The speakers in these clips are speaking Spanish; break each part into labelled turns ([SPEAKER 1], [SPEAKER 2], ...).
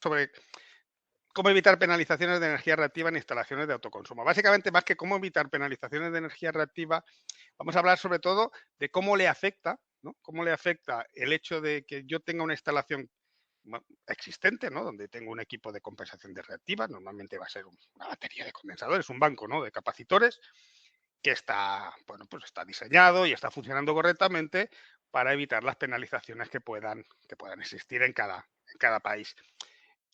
[SPEAKER 1] sobre cómo evitar penalizaciones de energía reactiva en instalaciones de autoconsumo. Básicamente, más que cómo evitar penalizaciones de energía reactiva, vamos a hablar sobre todo de cómo le afecta, ¿no? Cómo le afecta el hecho de que yo tenga una instalación existente, ¿no? Donde tengo un equipo de compensación de reactivas, normalmente va a ser una batería de condensadores, un banco, ¿no? De capacitores, que está, bueno, pues está diseñado y está funcionando correctamente para evitar las penalizaciones que puedan existir en cada país.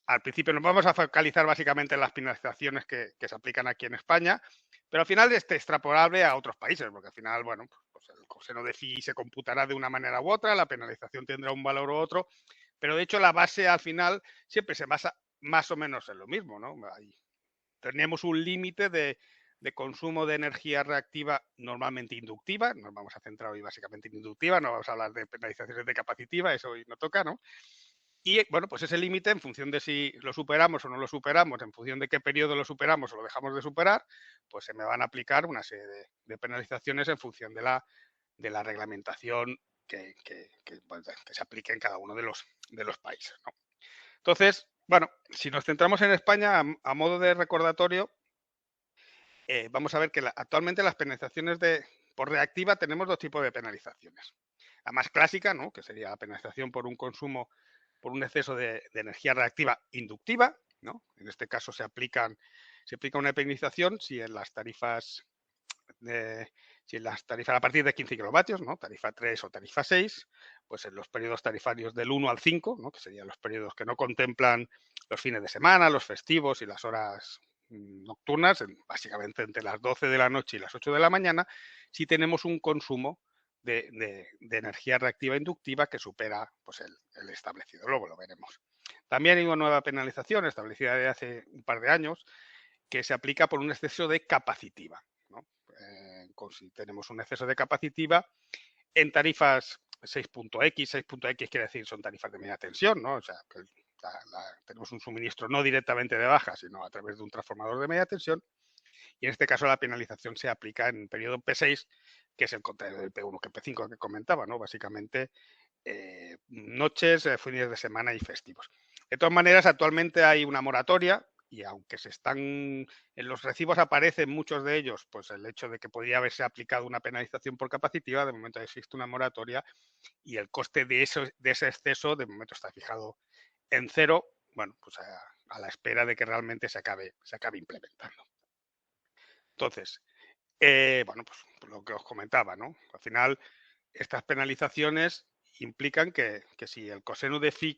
[SPEAKER 1] Al principio nos vamos a focalizar básicamente en las penalizaciones que se aplican aquí en España, pero al final es extrapolable a otros países, porque al final, bueno, pues el coseno de phi se computará de una manera u otra, la penalización tendrá un valor u otro, pero de hecho la base al final siempre se basa más o menos en lo mismo, ¿no? Tenemos un límite de consumo de energía reactiva normalmente inductiva, nos vamos a centrar hoy básicamente en inductiva, no vamos a hablar de penalizaciones de capacitiva, eso hoy no toca, ¿no? Y bueno, pues ese límite, en función de si lo superamos o no lo superamos, en función de qué periodo lo superamos o lo dejamos de superar, pues se me van a aplicar una serie de penalizaciones en función de la reglamentación bueno, que se aplique en cada uno de los países, ¿no? Entonces, bueno, si nos centramos en España, a modo de recordatorio, vamos a ver que actualmente las penalizaciones por reactiva tenemos dos tipos de penalizaciones. La más clásica, ¿no? Que sería la penalización por un consumo, por un exceso de energía reactiva inductiva, ¿no? En este caso se aplica una penalización si en las tarifas a partir de 15 kilovatios, ¿no? Tarifa 3 o tarifa 6, pues en los periodos tarifarios del 1 al 5, ¿no? Que serían los periodos que no contemplan los fines de semana, los festivos y las horas nocturnas, básicamente entre las 12 de la noche y las 8 de la mañana, si tenemos un consumo de energía reactiva inductiva que supera pues, el establecido. Luego lo veremos. También hay una nueva penalización establecida desde hace un par de años que se aplica por un exceso de capacitiva, ¿no? Si tenemos un exceso de capacitiva en tarifas 6.x, 6.x quiere decir son tarifas de media tensión, ¿no? O sea, que tenemos un suministro no directamente de baja, sino a través de un transformador de media tensión. Y en este caso la penalización se aplica en periodo P6, que es el contrario del P1 que P5 que comentaba, ¿no? Básicamente noches, fines de semana y festivos. De todas maneras, actualmente hay una moratoria y aunque en los recibos aparecen muchos de ellos, pues el hecho de que podría haberse aplicado una penalización por capacitiva, de momento existe una moratoria y el coste de ese exceso de momento está fijado en cero, bueno, pues a la espera de que realmente se acabe implementando. Entonces, bueno, pues lo que os comentaba, ¿no? Al final, estas penalizaciones implican que si el coseno de phi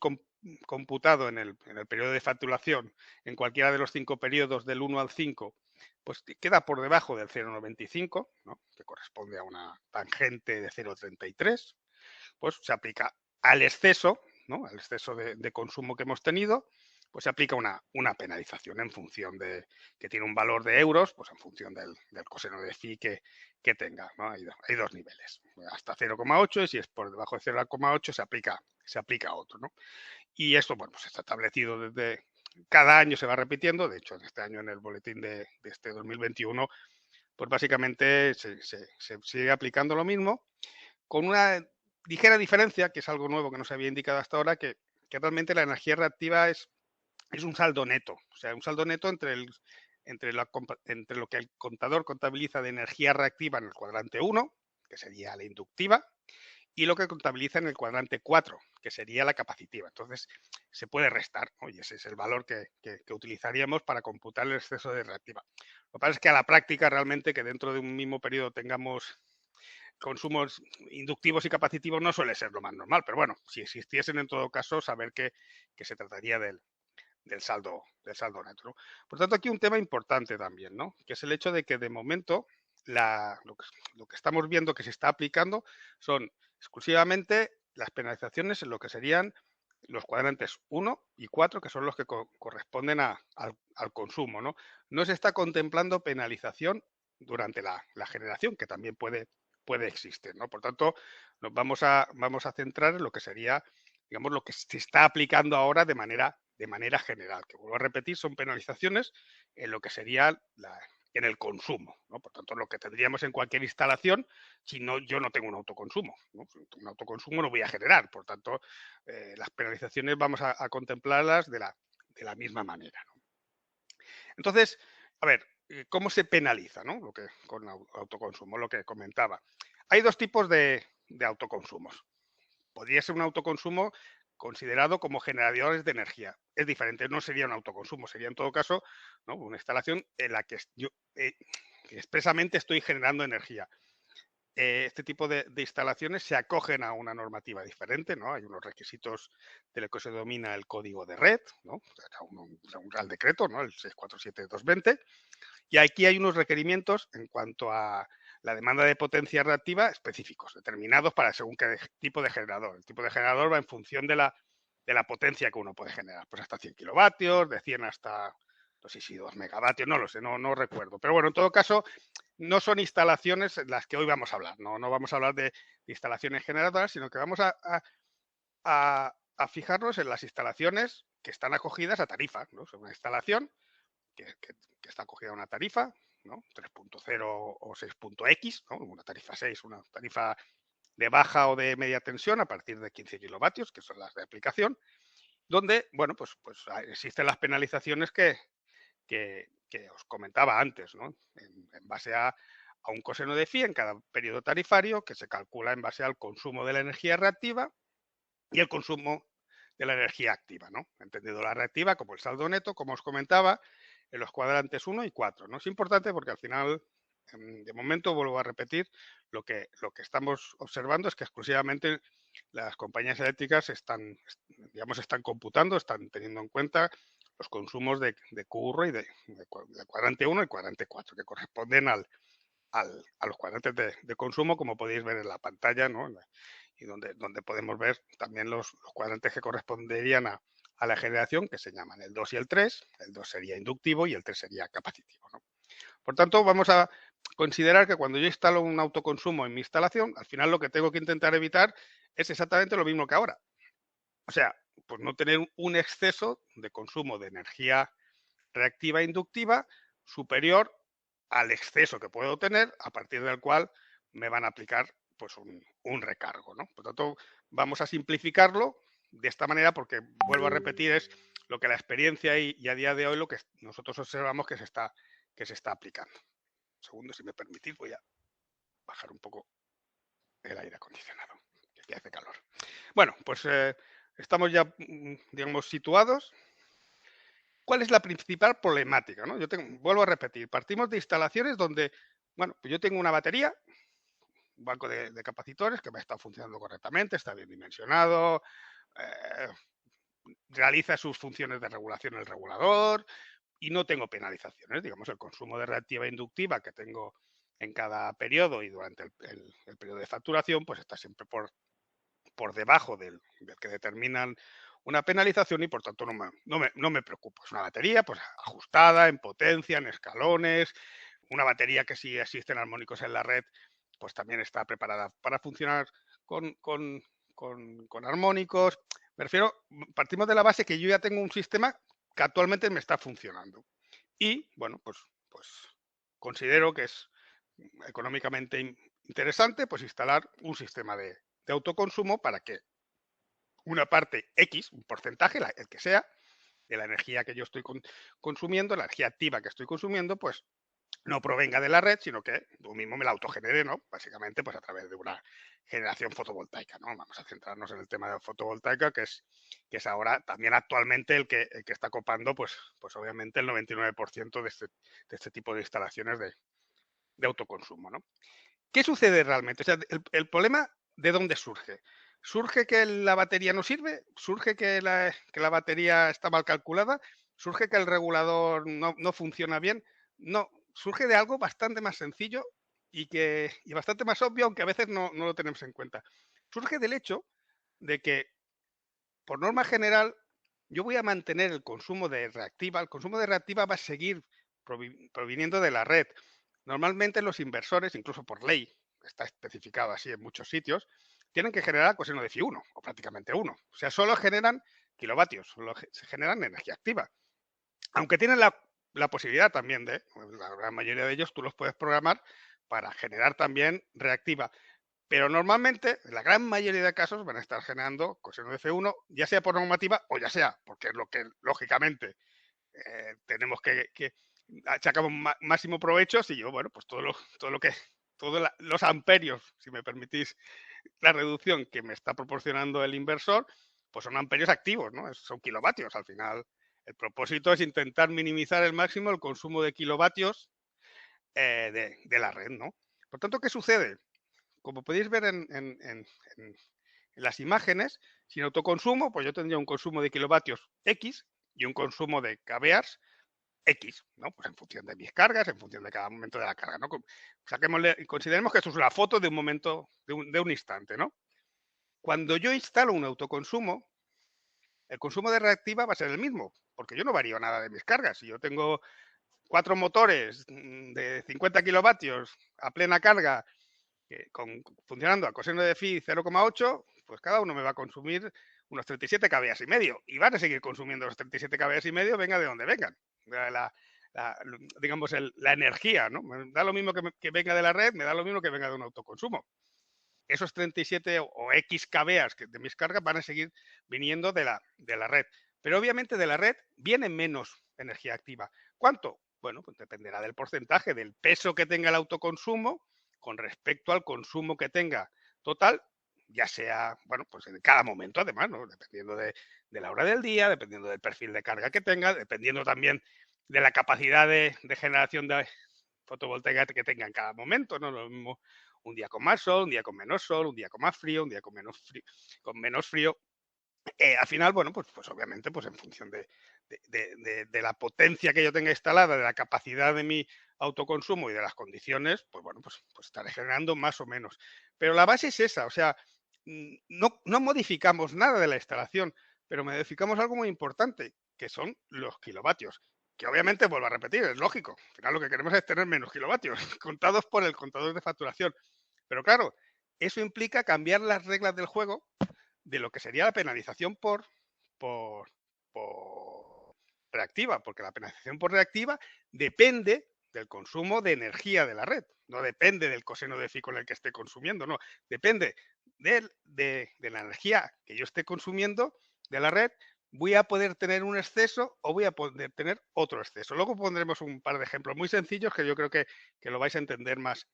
[SPEAKER 1] computado en el periodo de facturación, en cualquiera de los 5 periodos del 1 al 5, pues queda por debajo del 0,95, ¿no? Que corresponde a una tangente de 0,33, pues se aplica al exceso, ¿no? Al exceso de consumo que hemos tenido, pues se aplica una penalización en función de que tiene un valor de euros, pues en función del coseno de phi que tenga, ¿no? Hay dos niveles, hasta 0,8 y si es por debajo de 0,8 se aplica otro, ¿no? Y esto, bueno, pues está establecido desde cada año se va repitiendo, de hecho, en este año en el boletín de este 2021, pues básicamente se sigue aplicando lo mismo, con una ligera diferencia, que es algo nuevo que no se había indicado hasta ahora, que realmente la energía reactiva es un saldo neto, o sea, un saldo neto entre lo que el contador contabiliza de energía reactiva en el cuadrante 1, que sería la inductiva, y lo que contabiliza en el cuadrante 4, que sería la capacitiva. Entonces, se puede restar, ¿no? Y ese es el valor que utilizaríamos para computar el exceso de reactiva. Lo que pasa es que a la práctica realmente que dentro de un mismo periodo tengamos consumos inductivos y capacitivos no suele ser lo más normal, pero bueno, si existiesen en todo caso, saber que se trataría del saldo neto, ¿no? Por tanto, aquí un tema importante también, ¿no? Que es el hecho de que de momento lo que estamos viendo que se está aplicando son exclusivamente las penalizaciones en lo que serían los cuadrantes 1 y 4, que son los que corresponden al consumo, ¿no? No se está contemplando penalización durante la generación, que también puede existir, ¿no? Por tanto, nos vamos a centrar en lo que sería, digamos, lo que se está aplicando ahora de manera general, que vuelvo a repetir, son penalizaciones en lo que sería en el consumo, ¿no? Por tanto, lo que tendríamos en cualquier instalación, si no, yo no tengo un autoconsumo, ¿no? Un autoconsumo no voy a generar, por tanto, las penalizaciones vamos a contemplarlas de la misma manera, ¿no? Entonces, a ver, ¿cómo se penaliza, ¿no? Lo que con autoconsumo, lo que comentaba. Hay dos tipos de autoconsumos. Podría ser un autoconsumo considerado como generadores de energía. Es diferente, no sería un autoconsumo, sería en todo caso, ¿no?, una instalación en la que yo que expresamente estoy generando energía. Este tipo de instalaciones se acogen a una normativa diferente, ¿no? Hay unos requisitos de lo que se denomina el código de red, ¿no? O sea, un Real Decreto, ¿no? El 647-220. Y aquí hay unos requerimientos en cuanto a la demanda de potencia reactiva específicos, determinados para según qué tipo de generador. El tipo de generador va en función de la potencia que uno puede generar. Pues hasta 100 kilovatios, de 100 hasta, no sé si 2 megavatios, no lo sé, no recuerdo. Pero bueno, en todo caso, no son instalaciones en las que hoy vamos a hablar. No vamos a hablar de instalaciones generadoras, sino que vamos a fijarnos en las instalaciones que están acogidas a tarifa, ¿no? Es una instalación que está acogida a una tarifa, ¿no? 3.0 o 6.x, ¿no? Una tarifa 6, una tarifa de baja o de media tensión a partir de 15 kilovatios, que son las de aplicación, donde, bueno, pues existen las penalizaciones que os comentaba antes, ¿no? En base a un coseno de phi en cada periodo tarifario, que se calcula en base al consumo de la energía reactiva y el consumo de la energía activa, ¿no? Entendido la reactiva como el saldo neto, como os comentaba, en los cuadrantes 1 y 4, ¿no? Es importante porque al final, de momento, vuelvo a repetir, lo que estamos observando es que exclusivamente las compañías eléctricas están computando, están teniendo en cuenta los consumos de curro y de cuadrante 1 y cuadrante 4, que corresponden a los cuadrantes de consumo, como podéis ver en la pantalla, ¿no? Y donde podemos ver también los cuadrantes que corresponderían a la generación, que se llaman el 2 y el 3. El 2 sería inductivo y el 3 sería capacitivo, ¿no? Por tanto, vamos a considerar que cuando yo instalo un autoconsumo en mi instalación, al final lo que tengo que intentar evitar es exactamente lo mismo que ahora. O sea, pues no tener un exceso de consumo de energía reactiva e inductiva superior al exceso que puedo tener, a partir del cual me van a aplicar pues un recargo, ¿no? Por tanto, vamos a simplificarlo de esta manera porque, vuelvo a repetir, es lo que la experiencia y a día de hoy lo que nosotros observamos que se está aplicando. Un segundo, si me permitís, voy a bajar un poco el aire acondicionado, que aquí hace calor. Bueno, pues estamos ya, digamos, situados. ¿Cuál es la principal problemática, ¿no? Vuelvo a repetir, partimos de instalaciones donde, bueno, pues yo tengo una batería, un banco de capacitores que me está funcionando correctamente, está bien dimensionado, eh, realiza sus funciones de regulación el regulador y no tengo penalizaciones. Digamos, el consumo de reactiva inductiva que tengo en cada periodo y durante el periodo de facturación, pues está siempre por debajo del que determinan una penalización y por tanto no me preocupo. Es una batería pues ajustada en potencia, en escalones, una batería que si existen armónicos en la red pues también está preparada para funcionar con armónicos. Me refiero, partimos de la base que yo ya tengo un sistema que actualmente me está funcionando. Y bueno, pues considero que es económicamente interesante pues instalar un sistema de autoconsumo para que una parte X, un porcentaje, el que sea, de la energía que yo estoy consumiendo, la energía activa que estoy consumiendo, pues no provenga de la red, sino que yo mismo me la autogenere, ¿no? Básicamente, pues a través de una generación fotovoltaica, ¿no? Vamos a centrarnos en el tema de la fotovoltaica, que es ahora también actualmente el que está copando, pues obviamente el 99% de este tipo de instalaciones de autoconsumo, ¿no? ¿Qué sucede realmente? O sea, el problema, ¿de dónde surge? ¿Surge que la batería no sirve? ¿Surge que la batería está mal calculada? ¿Surge que el regulador no funciona bien? No, surge de algo bastante más sencillo y bastante más obvio, aunque a veces no lo tenemos en cuenta. Surge del hecho de que, por norma general, yo voy a mantener el consumo de reactiva. El consumo de reactiva va a seguir proviniendo de la red. Normalmente los inversores, incluso por ley, está especificado así en muchos sitios, tienen que generar coseno de phi 1 o prácticamente 1. O sea, solo generan kilovatios, solo se generan energía activa. Aunque tienen la posibilidad también la gran mayoría de ellos, tú los puedes programar para generar también reactiva. Pero normalmente, en la gran mayoría de casos, van a estar generando coseno de F1, ya sea por normativa o ya sea porque es lo que, lógicamente, tenemos que sacamos máximo provecho si yo, bueno, pues todo lo que, todos los amperios, si me permitís la reducción que me está proporcionando el inversor, pues son amperios activos, ¿no? Son kilovatios. Al final, el propósito es intentar minimizar el máximo el consumo de kilovatios de la red, ¿no? Por tanto, ¿qué sucede? Como podéis ver en las imágenes, sin autoconsumo, pues yo tendría un consumo de kilovatios X y un consumo de kVARs X, ¿no? Pues en función de mis cargas, en función de cada momento de la carga, ¿no? Consideremos que esto es una foto de un momento, de un instante, ¿no? Cuando yo instalo un autoconsumo, el consumo de reactiva va a ser el mismo, porque yo no varío nada de mis cargas. Si yo tengo 4 motores de 50 kilovatios a plena carga, funcionando a coseno de phi 0,8, pues cada uno me va a consumir unos 37 kVA y medio. Y van a seguir consumiendo los 37 kVA y medio, venga de donde vengan. Digamos, la energía, ¿no? Me da lo mismo que venga de la red, me da lo mismo que venga de un autoconsumo. Esos 37 o X kVA de mis cargas van a seguir viniendo de la red. Pero obviamente de la red viene menos energía activa. ¿Cuánto? Bueno, pues dependerá del porcentaje, del peso que tenga el autoconsumo con respecto al consumo que tenga total, ya sea, bueno, pues en cada momento además, ¿no? Dependiendo de la hora del día, dependiendo del perfil de carga que tenga, dependiendo también de la capacidad de generación de fotovoltaica que tenga en cada momento, ¿no? Lo mismo un día con más sol, un día con menos sol, un día con más frío, un día con menos frío. Al final, bueno, pues obviamente, pues en función de la potencia que yo tenga instalada, de la capacidad de mi autoconsumo y de las condiciones, pues bueno, pues estaré generando más o menos. Pero la base es esa, o sea, no modificamos nada de la instalación, pero modificamos algo muy importante, que son los kilovatios. Que obviamente, vuelvo a repetir, es lógico. Al final lo que queremos es tener menos kilovatios, contados por el contador de facturación. Pero claro, eso implica cambiar las reglas del juego de lo que sería la penalización por, por reactiva, porque la penalización por reactiva depende del consumo de energía de la red, no depende del coseno de phi con el que esté consumiendo, no, depende de la energía que yo esté consumiendo de la red. Voy a poder tener un exceso o voy a poder tener otro exceso. Luego pondremos un par de ejemplos muy sencillos que yo creo que lo vais a entender más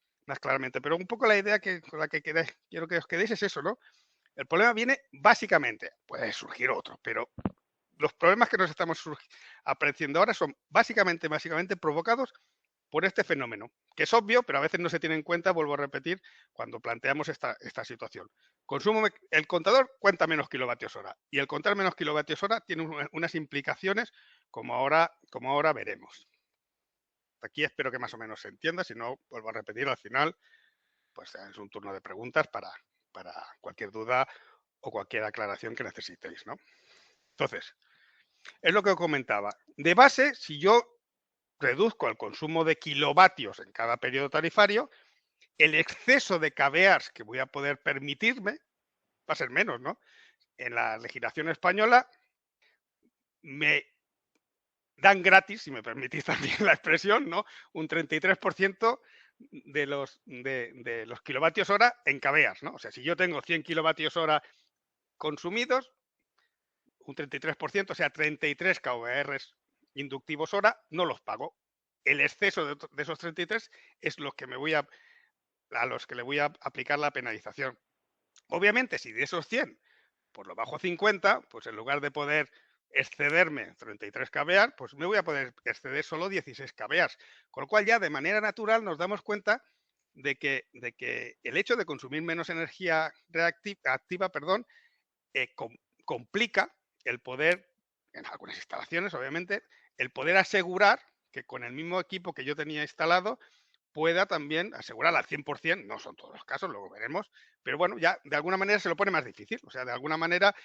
[SPEAKER 1] claramente. Pero un poco la idea con la que quiero que os quedéis es eso, ¿no? El problema viene básicamente, puede surgir otro, pero los problemas que nos estamos apreciando ahora son básicamente provocados por este fenómeno, que es obvio, pero a veces no se tiene en cuenta, vuelvo a repetir, cuando planteamos esta situación. El contador cuenta menos kilovatios hora y el contar menos kilovatios hora tiene unas implicaciones como ahora veremos. Aquí espero que más o menos se entienda, si no, vuelvo a repetir al final, pues es un turno de preguntas para cualquier duda o cualquier aclaración que necesitéis, ¿no? Entonces, es lo que os comentaba. De base, si yo reduzco el consumo de kilovatios en cada periodo tarifario, el exceso de kVAs que voy a poder permitirme va a ser menos, ¿no? En la legislación española me dan gratis, si me permitís también la expresión, ¿no? Un 33% de los kilovatios hora en kVAs, ¿no? O sea, si yo tengo 100 kilovatios hora consumidos, un 33%, o sea, 33 kVArs inductivos hora, no los pago. El exceso de esos 33 es los que a los que le voy a aplicar la penalización. Obviamente, si de esos 100 por lo bajo 50, pues en lugar de poder excederme 33 kVA, pues me voy a poder exceder solo 16 kVA. Con lo cual ya de manera natural nos damos cuenta de que el hecho de consumir menos energía activa, complica el poder, en algunas instalaciones obviamente, el poder asegurar que con el mismo equipo que yo tenía instalado pueda también asegurar al 100%, no son todos los casos, luego veremos, pero bueno, ya de alguna manera se lo pone más difícil, o sea, de alguna manera,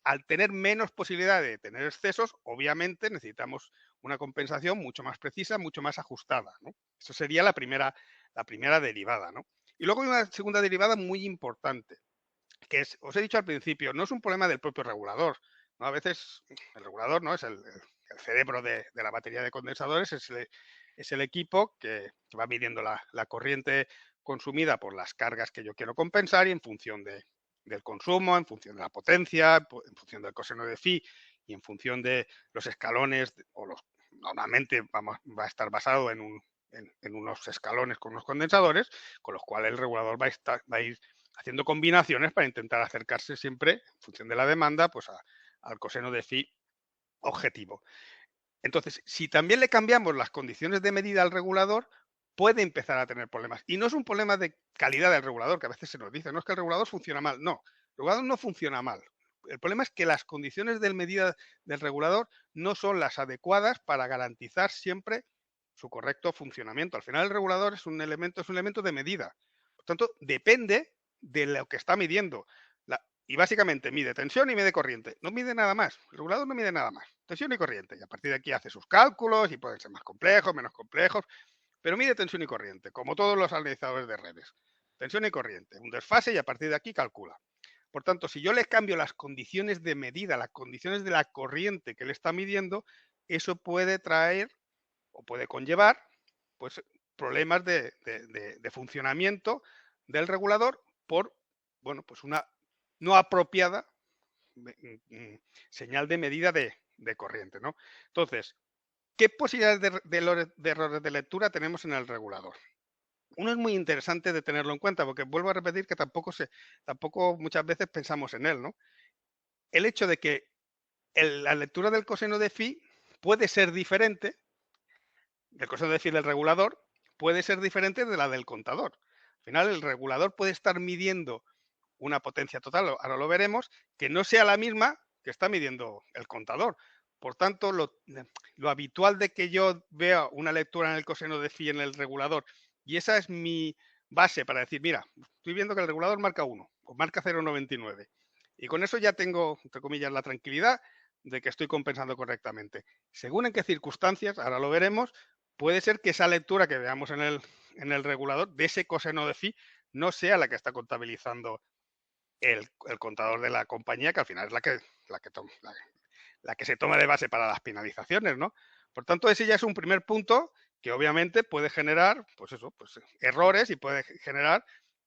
[SPEAKER 1] al tener menos posibilidad de tener excesos, obviamente necesitamos una compensación mucho más precisa, mucho más ajustada, ¿no? Eso sería la primera derivada, ¿no? Y luego hay una segunda derivada muy importante, que es, os he dicho al principio, no es un problema del propio regulador, ¿no? A veces el regulador, ¿no? Es el cerebro de la batería de condensadores, es el equipo que va midiendo la corriente consumida por las cargas que yo quiero compensar y en función del consumo, en función de la potencia, en función del coseno de phi y en función de los escalones normalmente va a estar basado en unos escalones con unos condensadores, con los cuales el regulador va a ir haciendo combinaciones para intentar acercarse siempre, en función de la demanda, pues al coseno de phi objetivo. Entonces, si también le cambiamos las condiciones de medida al regulador, puede empezar a tener problemas. Y no es un problema de calidad del regulador, que a veces se nos dice, no es que el regulador funciona mal. No, el regulador no funciona mal. El problema es que las condiciones de medida del regulador no son las adecuadas para garantizar siempre su correcto funcionamiento. Al final el regulador es un elemento de medida. Por tanto, depende de lo que está midiendo. Y básicamente mide tensión y mide corriente. No mide nada más. El regulador no mide nada más. Tensión y corriente. Y a partir de aquí hace sus cálculos y pueden ser más complejos, menos complejos. Pero mide tensión y corriente, como todos los analizadores de redes. Tensión y corriente. Un desfase y a partir de aquí calcula. Por tanto, si yo le cambio las condiciones de medida, las condiciones de la corriente que le está midiendo, eso puede traer o puede conllevar pues, problemas de funcionamiento del regulador por pues una no apropiada señal de medida de corriente, ¿no? Entonces, ¿qué posibilidades de errores de lectura tenemos en el regulador? Uno es muy interesante de tenerlo en cuenta, porque vuelvo a repetir que tampoco muchas veces pensamos en él, ¿no? El hecho de que la lectura del coseno de phi puede ser diferente, del coseno de phi del regulador, puede ser diferente de la del contador. Al final, el regulador puede estar midiendo una potencia total, ahora lo veremos, que no sea la misma que está midiendo el contador. Por tanto, lo habitual de que yo vea una lectura en el coseno de phi en el regulador, y esa es mi base para decir, mira, estoy viendo que el regulador marca 1 o marca 0,99. Y con eso ya tengo, entre comillas, la tranquilidad de que estoy compensando correctamente. Según en qué circunstancias, ahora lo veremos, puede ser que esa lectura que veamos en el regulador de ese coseno de phi no sea la que está contabilizando el contador de la compañía, que al final es la que se toma de base para las penalizaciones, ¿no? Por tanto, ese ya es un primer punto que obviamente puede generar, pues eso, pues errores y puede generar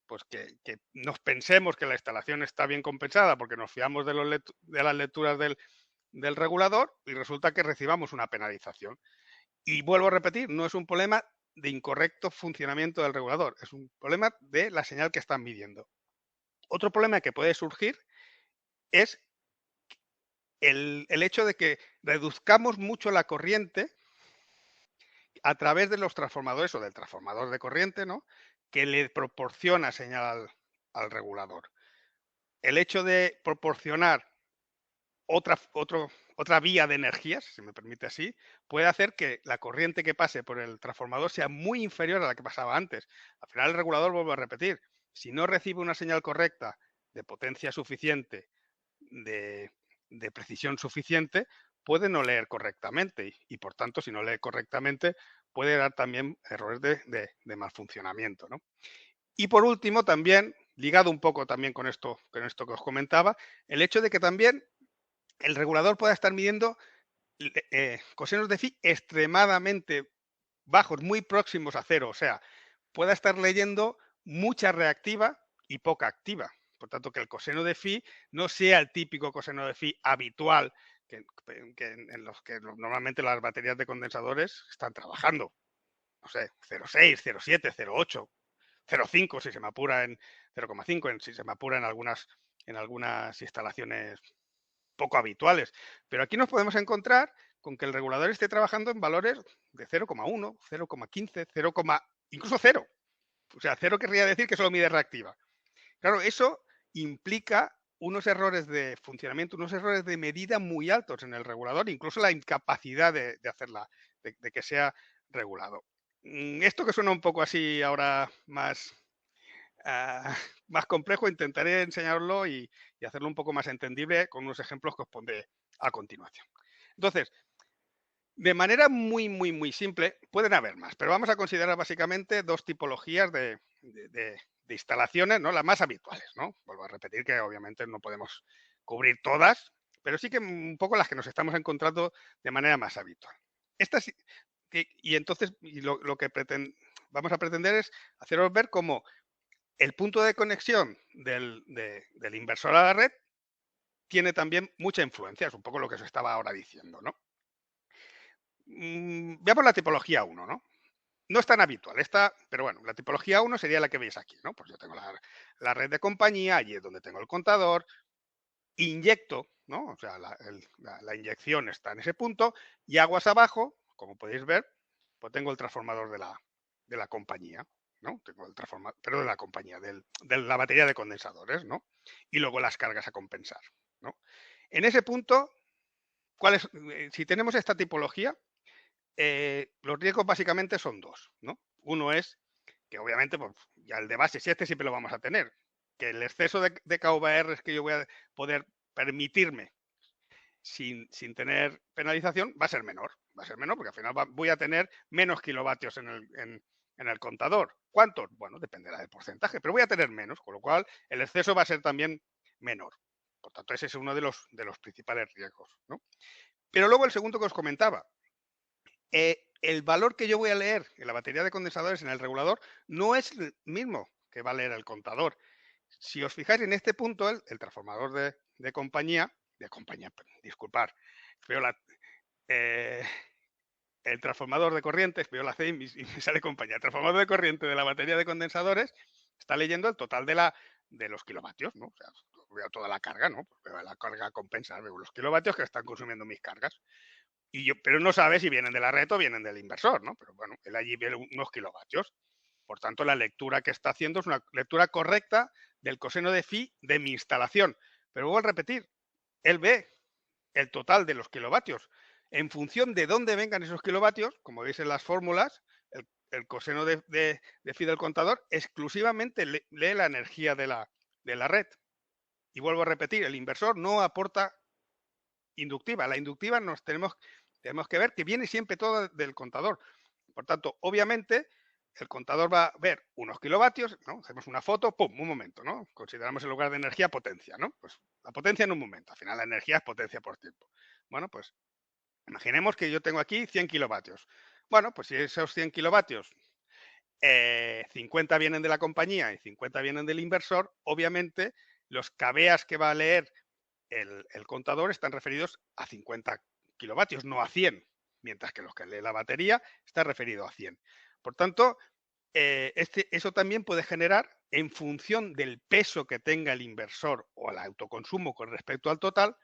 [SPEAKER 1] pues que nos pensemos que la instalación está bien compensada porque nos fiamos de las lecturas del regulador y resulta que recibamos una penalización. Y vuelvo a repetir, no es un problema de incorrecto funcionamiento del regulador, es un problema de la señal que están midiendo. Otro problema que puede surgir es el hecho de que reduzcamos mucho la corriente a través de los transformadores o del transformador de corriente, ¿no? Que le proporciona señal al regulador. El hecho de proporcionar otra vía de energías, si me permite así, puede hacer que la corriente que pase por el transformador sea muy inferior a la que pasaba antes. Al final el regulador, vuelvo a repetir, si no recibe una señal correcta de potencia suficiente, de precisión suficiente, puede no leer correctamente y por tanto, si no lee correctamente, puede dar también errores de mal funcionamiento, ¿no? Y por último, también, ligado un poco también con esto que os comentaba, el hecho de que también el regulador pueda estar midiendo cosenos de phi extremadamente bajos, muy próximos a cero, o sea, pueda estar leyendo mucha reactiva y poca activa. Por tanto, que el coseno de phi no sea el típico coseno de phi habitual en los que normalmente las baterías de condensadores están trabajando. No sé, 0,6, 0,7, 0,8, 0,5 si se me apura en 0,5, si se me apura en algunas instalaciones poco habituales. Pero aquí nos podemos encontrar con que el regulador esté trabajando en valores de 0,1, 0,15, 0, incluso 0. O sea, 0 querría decir que solo mide reactiva. Claro, eso implica unos errores de funcionamiento, unos errores de medida muy altos en el regulador, incluso la incapacidad de hacerla, de que sea regulado. Esto que suena un poco así ahora más complejo, intentaré enseñarlo y hacerlo un poco más entendible con unos ejemplos que os pondré a continuación. Entonces, de manera muy, muy, muy simple, pueden haber más, pero vamos a considerar básicamente dos tipologías de instalaciones, ¿no? Las más habituales, ¿no? Vuelvo a repetir que obviamente no podemos cubrir todas, pero sí que un poco las que nos estamos encontrando de manera más habitual. Estas, y entonces lo que vamos a pretender es haceros ver cómo el punto de conexión del inversor a la red tiene también mucha influencia, es un poco lo que os estaba ahora diciendo, ¿no? Veamos la tipología 1, ¿no? No es tan habitual esta, pero bueno, la tipología 1 sería la que veis aquí, ¿no? Pues yo tengo la red de compañía, allí es donde tengo el contador, inyecto, ¿no? O sea, la inyección está en ese punto y aguas abajo, como podéis ver, pues tengo el transformador de la compañía, ¿no? Tengo el transformador, pero de la compañía, de la batería de condensadores, ¿no? Y luego las cargas a compensar, ¿no? En ese punto, si tenemos esta tipología, los riesgos básicamente son dos, ¿no? Uno es que obviamente, pues, ya el de base, si este siempre lo vamos a tener, que el exceso de KVR que yo voy a poder permitirme sin tener penalización va a ser menor porque al final voy a tener menos kilovatios en el contador. ¿Cuántos? Bueno, dependerá del porcentaje, pero voy a tener menos, con lo cual el exceso va a ser también menor. Por tanto, ese es uno de los principales riesgos, ¿no? Pero luego el segundo que os comentaba, el valor que yo voy a leer en la batería de condensadores en el regulador no es el mismo que va a leer el contador. Si os fijáis en este punto, el transformador de compañía, disculpar, veo el transformador de corrientes, veo la C y me sale compañía. El transformador de corriente de la batería de condensadores está leyendo el total de los kilovatios, ¿no? O sea, veo toda la carga, ¿no? Pues veo la carga compensada, veo los kilovatios que están consumiendo mis cargas. Pero no sabe si vienen de la red o vienen del inversor, ¿no? Pero bueno, él allí ve unos kilovatios. Por tanto, la lectura que está haciendo es una lectura correcta del coseno de phi de mi instalación. Pero vuelvo a repetir, él ve el total de los kilovatios. En función de dónde vengan esos kilovatios, como veis en las fórmulas, el coseno de phi del contador exclusivamente lee la energía de la red. Y vuelvo a repetir, el inversor no aporta inductiva. La inductiva tenemos que ver que viene siempre todo del contador. Por tanto, obviamente, el contador va a ver unos kilovatios, ¿no? Hacemos una foto, ¡pum!, un momento, ¿no? Consideramos en lugar de energía potencia, ¿no? Pues la potencia en un momento, al final la energía es potencia por tiempo. Bueno, pues imaginemos que yo tengo aquí 100 kilovatios. Bueno, pues si esos 100 kilovatios, 50 vienen de la compañía y 50 vienen del inversor, obviamente los kVAs que va a leer el contador están referidos a 50 kilovatios, no a 100, mientras que los que lee la batería está referido a 100. Por tanto, eso también puede generar, en función del peso que tenga el inversor o el autoconsumo con respecto al total,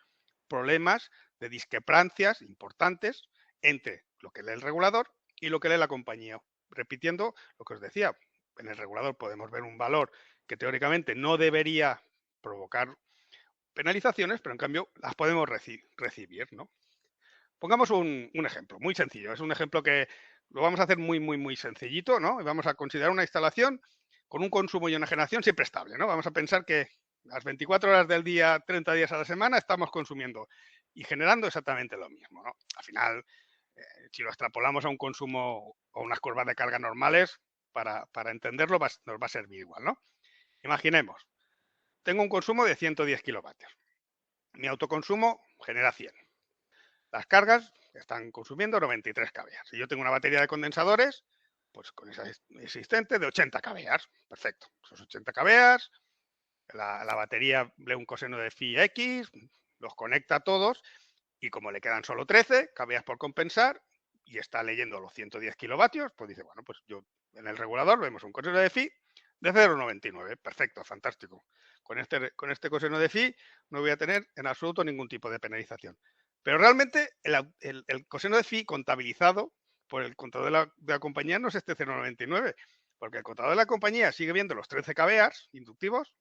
[SPEAKER 1] problemas de discrepancias importantes entre lo que lee el regulador y lo que lee la compañía. Repitiendo lo que os decía, en el regulador podemos ver un valor que teóricamente no debería provocar penalizaciones, pero en cambio las podemos recibir, ¿no? Pongamos un ejemplo muy sencillo. Es un ejemplo que lo vamos a hacer muy sencillito, ¿no? Y vamos a considerar una instalación con un consumo y una generación siempre estable, ¿no? Vamos a pensar que las 24 horas del día, 30 días a la semana, estamos consumiendo y generando exactamente lo mismo, ¿no? Al final, si lo extrapolamos a un consumo o unas curvas de carga normales, para entenderlo nos va a servir igual, ¿no? Imaginemos, tengo un consumo de 110 kilovatios. Mi autoconsumo genera 100. Las cargas están consumiendo 93 kVA. Si yo tengo una batería de condensadores, pues con esa existente de 80 kVA. Perfecto. Esos 80 kVA, la batería lee un coseno de phi x, los conecta a todos y como le quedan solo 13 kVA por compensar y está leyendo los 110 kilovatios, pues dice, bueno, pues yo en el regulador vemos un coseno de phi de 0,99. Perfecto, fantástico. Con este coseno de phi no voy a tener en absoluto ningún tipo de penalización. Pero realmente el coseno de phi contabilizado por el contador de la compañía no es este 0,99, porque el contador de la compañía sigue viendo los 13 kVA inductivos,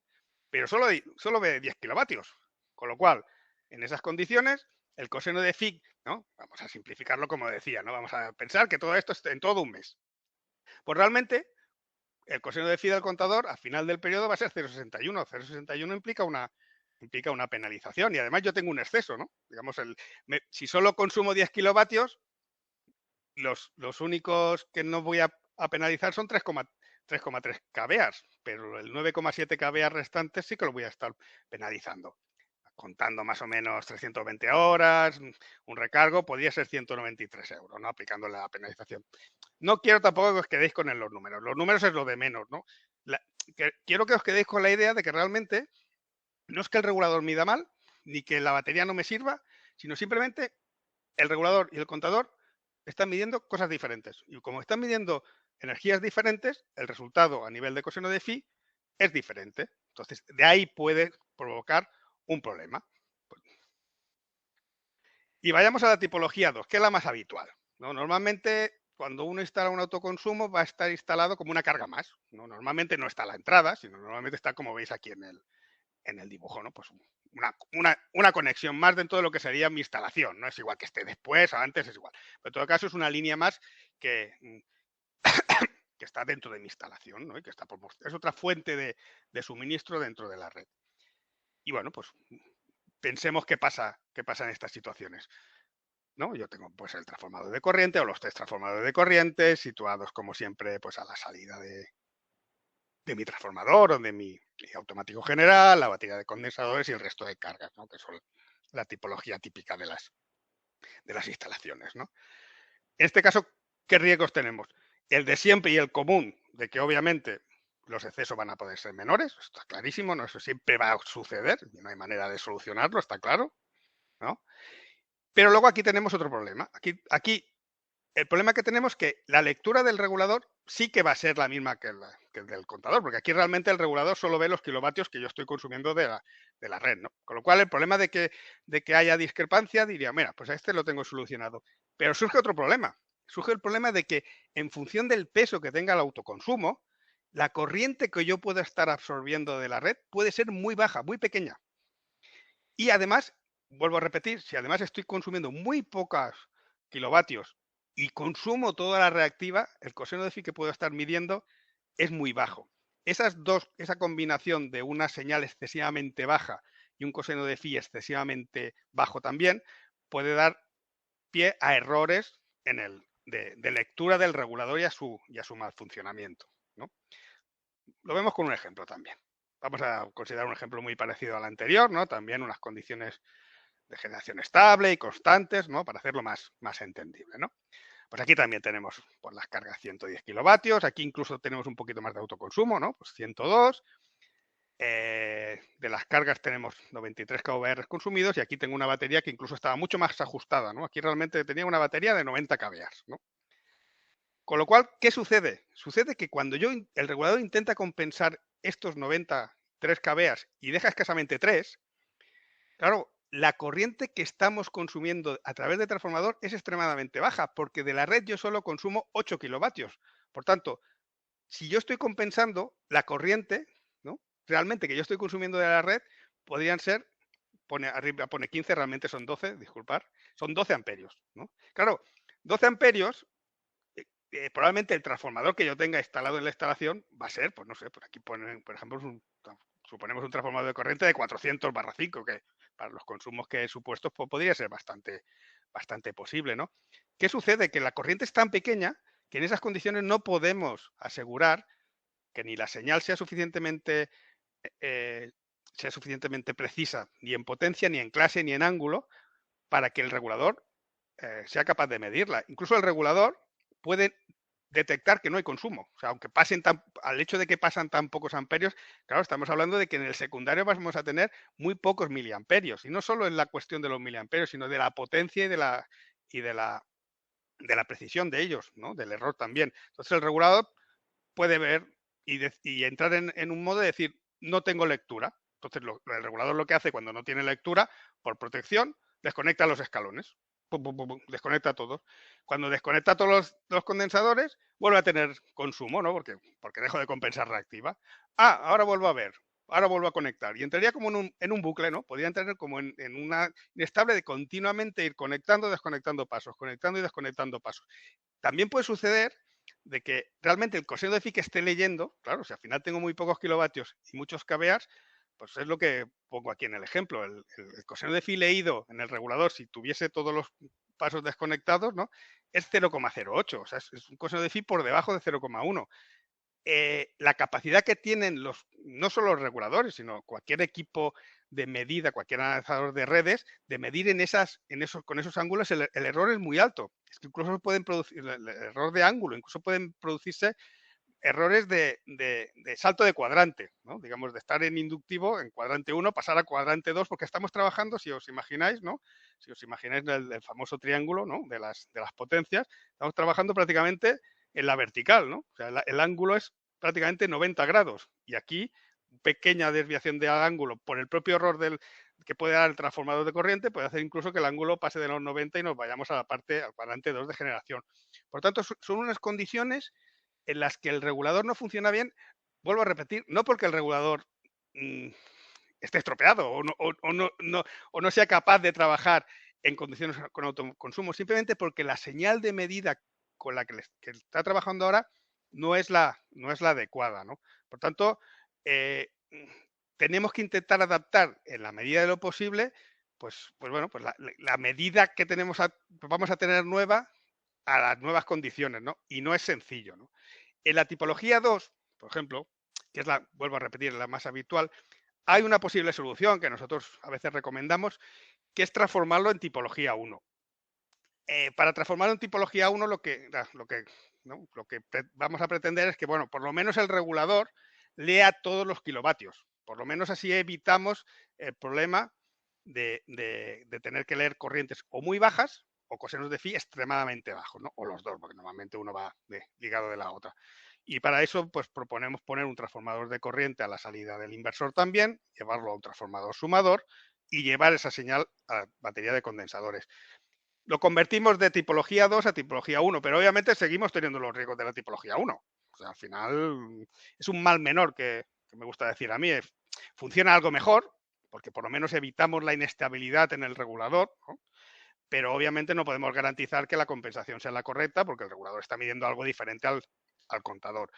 [SPEAKER 1] pero solo ve 10 kilovatios. Con lo cual, en esas condiciones, el coseno de phi, ¿no? Vamos a simplificarlo como decía, ¿no? Vamos a pensar que todo esto es en todo un mes. Pues realmente, el coseno de phi del contador al final del periodo va a ser 0,61. 0,61 implica una penalización y además yo tengo un exceso, ¿no? Digamos, si solo consumo 10 kilovatios, los únicos que no voy a penalizar son 3,3 kVA, pero el 9,7 kVA restante sí que lo voy a estar penalizando. contando más o menos 320 horas, un recargo, podría ser 193 euros, ¿no? Aplicando la penalización. No quiero tampoco que os quedéis con los números. Los números es lo de menos, ¿no? Quiero que os quedéis con la idea de que realmente no es que el regulador mida mal, ni que la batería no me sirva, sino simplemente el regulador y el contador están midiendo cosas diferentes. Y como están midiendo energías diferentes, el resultado a nivel de coseno de phi es diferente. Entonces, de ahí puede provocar un problema. Y vayamos a la tipología 2, que es la más habitual, ¿no? Normalmente, cuando uno instala un autoconsumo, va a estar instalado como una carga más, ¿no? Normalmente no está a la entrada, sino normalmente está, como veis aquí en el dibujo, ¿no? Pues una conexión más dentro de lo que sería mi instalación, no es igual que esté después o antes, es igual. Pero en todo caso es una línea más que, que está dentro de mi instalación, ¿no? Y que está es otra fuente de suministro dentro de la red. Y bueno, pues pensemos qué pasa en estas situaciones, ¿no? Yo tengo pues el transformador de corriente o los tres transformadores de corriente situados como siempre pues a la salida de mi transformador o de mi automático general, la batería de condensadores y el resto de cargas, ¿no? Que son la tipología típica de las instalaciones, ¿no? En este caso, ¿qué riesgos tenemos? El de siempre y el común, de que obviamente los excesos van a poder ser menores, está clarísimo, ¿no? Eso siempre va a suceder, y no hay manera de solucionarlo, está claro, ¿no? Pero luego aquí tenemos otro problema. Aquí el problema que tenemos es que la lectura del regulador sí que va a ser la misma que el del contador, porque aquí realmente el regulador solo ve los kilovatios que yo estoy consumiendo de la red, ¿no? Con lo cual, el problema de que haya discrepancia, diría, mira, pues a este lo tengo solucionado. Pero surge otro problema. Surge el problema de que en función del peso que tenga el autoconsumo, la corriente que yo pueda estar absorbiendo de la red puede ser muy baja, muy pequeña. Y además, vuelvo a repetir, si además estoy consumiendo muy pocos kilovatios y consumo toda la reactiva, el coseno de phi que puedo estar midiendo es muy bajo. Esa combinación de una señal excesivamente baja y un coseno de phi excesivamente bajo también, puede dar pie a errores de lectura del regulador y a su mal funcionamiento, ¿no? Lo vemos con un ejemplo también. Vamos a considerar un ejemplo muy parecido al anterior, ¿no? También unas condiciones de generación estable y constantes, ¿no? Para hacerlo más entendible, ¿no? Pues aquí también tenemos por las cargas 110 kilovatios, aquí incluso tenemos un poquito más de autoconsumo, ¿no? Pues 102. De las cargas tenemos 93 kVA consumidos y aquí tengo una batería que incluso estaba mucho más ajustada, ¿no? Aquí realmente tenía una batería de 90 kVA, ¿no? Con lo cual, ¿qué sucede? Sucede que cuando el regulador intenta compensar estos 93 kVA y deja escasamente 3, claro, la corriente que estamos consumiendo a través del transformador es extremadamente baja, porque de la red yo solo consumo 8 kilovatios. Por tanto, si yo estoy compensando la corriente, ¿no? Realmente que yo estoy consumiendo de la red, podrían ser, arriba pone 15, realmente son 12, disculpar, son 12 amperios, ¿no? Claro, 12 amperios, probablemente el transformador que yo tenga instalado en la instalación va a ser, pues no sé, por aquí ponen, por ejemplo, suponemos un transformador de corriente de 400/5, que para los consumos que he supuesto pues podría ser bastante posible, ¿no? ¿Qué sucede? Que la corriente es tan pequeña que en esas condiciones no podemos asegurar que ni la señal sea suficientemente precisa, ni en potencia, ni en clase, ni en ángulo, para que el regulador sea capaz de medirla. Incluso el regulador puede detectar que no hay consumo. O sea, aunque al hecho de que pasan tan pocos amperios, claro, estamos hablando de que en el secundario vamos a tener muy pocos miliamperios. Y no solo en la cuestión de los miliamperios, sino de la potencia y de la precisión de ellos, ¿no? Del error también. Entonces el regulador puede ver y entrar en un modo de decir, no tengo lectura. Entonces el regulador lo que hace cuando no tiene lectura, por protección, desconecta los escalones. Pum, pum, pum, pum, desconecta todos. Cuando desconecta todos los condensadores, vuelve a tener consumo, ¿no? Porque dejo de compensar reactiva. Ahora vuelvo a ver. Ahora vuelvo a conectar. Y entraría como en un bucle, ¿no? Podría entrar como en una inestable de continuamente ir conectando, desconectando pasos, conectando y desconectando pasos. También puede suceder de que realmente el coseno de phi que esté leyendo, claro, si al final tengo muy pocos kilovatios y muchos kVA, pues es lo que pongo aquí en el ejemplo. El coseno de phi leído en el regulador, si tuviese todos los pasos desconectados, ¿no? Es 0,08, o sea, es un coseno de phi por debajo de 0,1. La capacidad que tienen no solo los reguladores, sino cualquier equipo de medida, cualquier analizador de redes, de medir con esos ángulos, el error es muy alto. Es que incluso pueden producir, el error de ángulo, incluso pueden producirse errores de salto de cuadrante, ¿no? Digamos, de estar en inductivo, en cuadrante 1, pasar a cuadrante 2, porque estamos trabajando, si os imagináis, ¿no? Si os imagináis el famoso triángulo, ¿no? De las potencias, estamos trabajando prácticamente en la vertical, ¿no? O sea, el ángulo es prácticamente 90 grados. Y aquí, pequeña desviación del ángulo por el propio error que puede dar el transformador de corriente, puede hacer incluso que el ángulo pase de los 90 y nos vayamos al cuadrante 2 de generación. Por tanto, son unas condiciones en las que el regulador no funciona bien, vuelvo a repetir, no porque el regulador esté estropeado o no sea capaz de trabajar en condiciones con autoconsumo, simplemente porque la señal de medida con la que está trabajando ahora no es la adecuada, ¿no? Por tanto, tenemos que intentar adaptar en la medida de lo posible, pues bueno, pues la medida que vamos a tener nueva a las nuevas condiciones, ¿no? Y no es sencillo, ¿no? En la tipología 2, por ejemplo, que es vuelvo a repetir, la más habitual, hay una posible solución que nosotros a veces recomendamos, que es transformarlo en tipología 1. Para transformarlo en tipología 1, lo que vamos a pretender es que, bueno, por lo menos el regulador lea todos los kilovatios. Por lo menos así evitamos el problema de tener que leer corrientes o muy bajas o cosenos de phi extremadamente bajos, ¿no? O los dos, porque normalmente uno va ligado de la otra. Y para eso, pues proponemos poner un transformador de corriente a la salida del inversor también, llevarlo a un transformador sumador y llevar esa señal a la batería de condensadores. Lo convertimos de tipología 2 a tipología 1, pero obviamente seguimos teniendo los riesgos de la tipología 1. O sea, al final es un mal menor que me gusta decir a mí. Funciona algo mejor, porque por lo menos evitamos la inestabilidad en el regulador, ¿no? Pero obviamente no podemos garantizar que la compensación sea la correcta, porque el regulador está midiendo algo diferente al contador.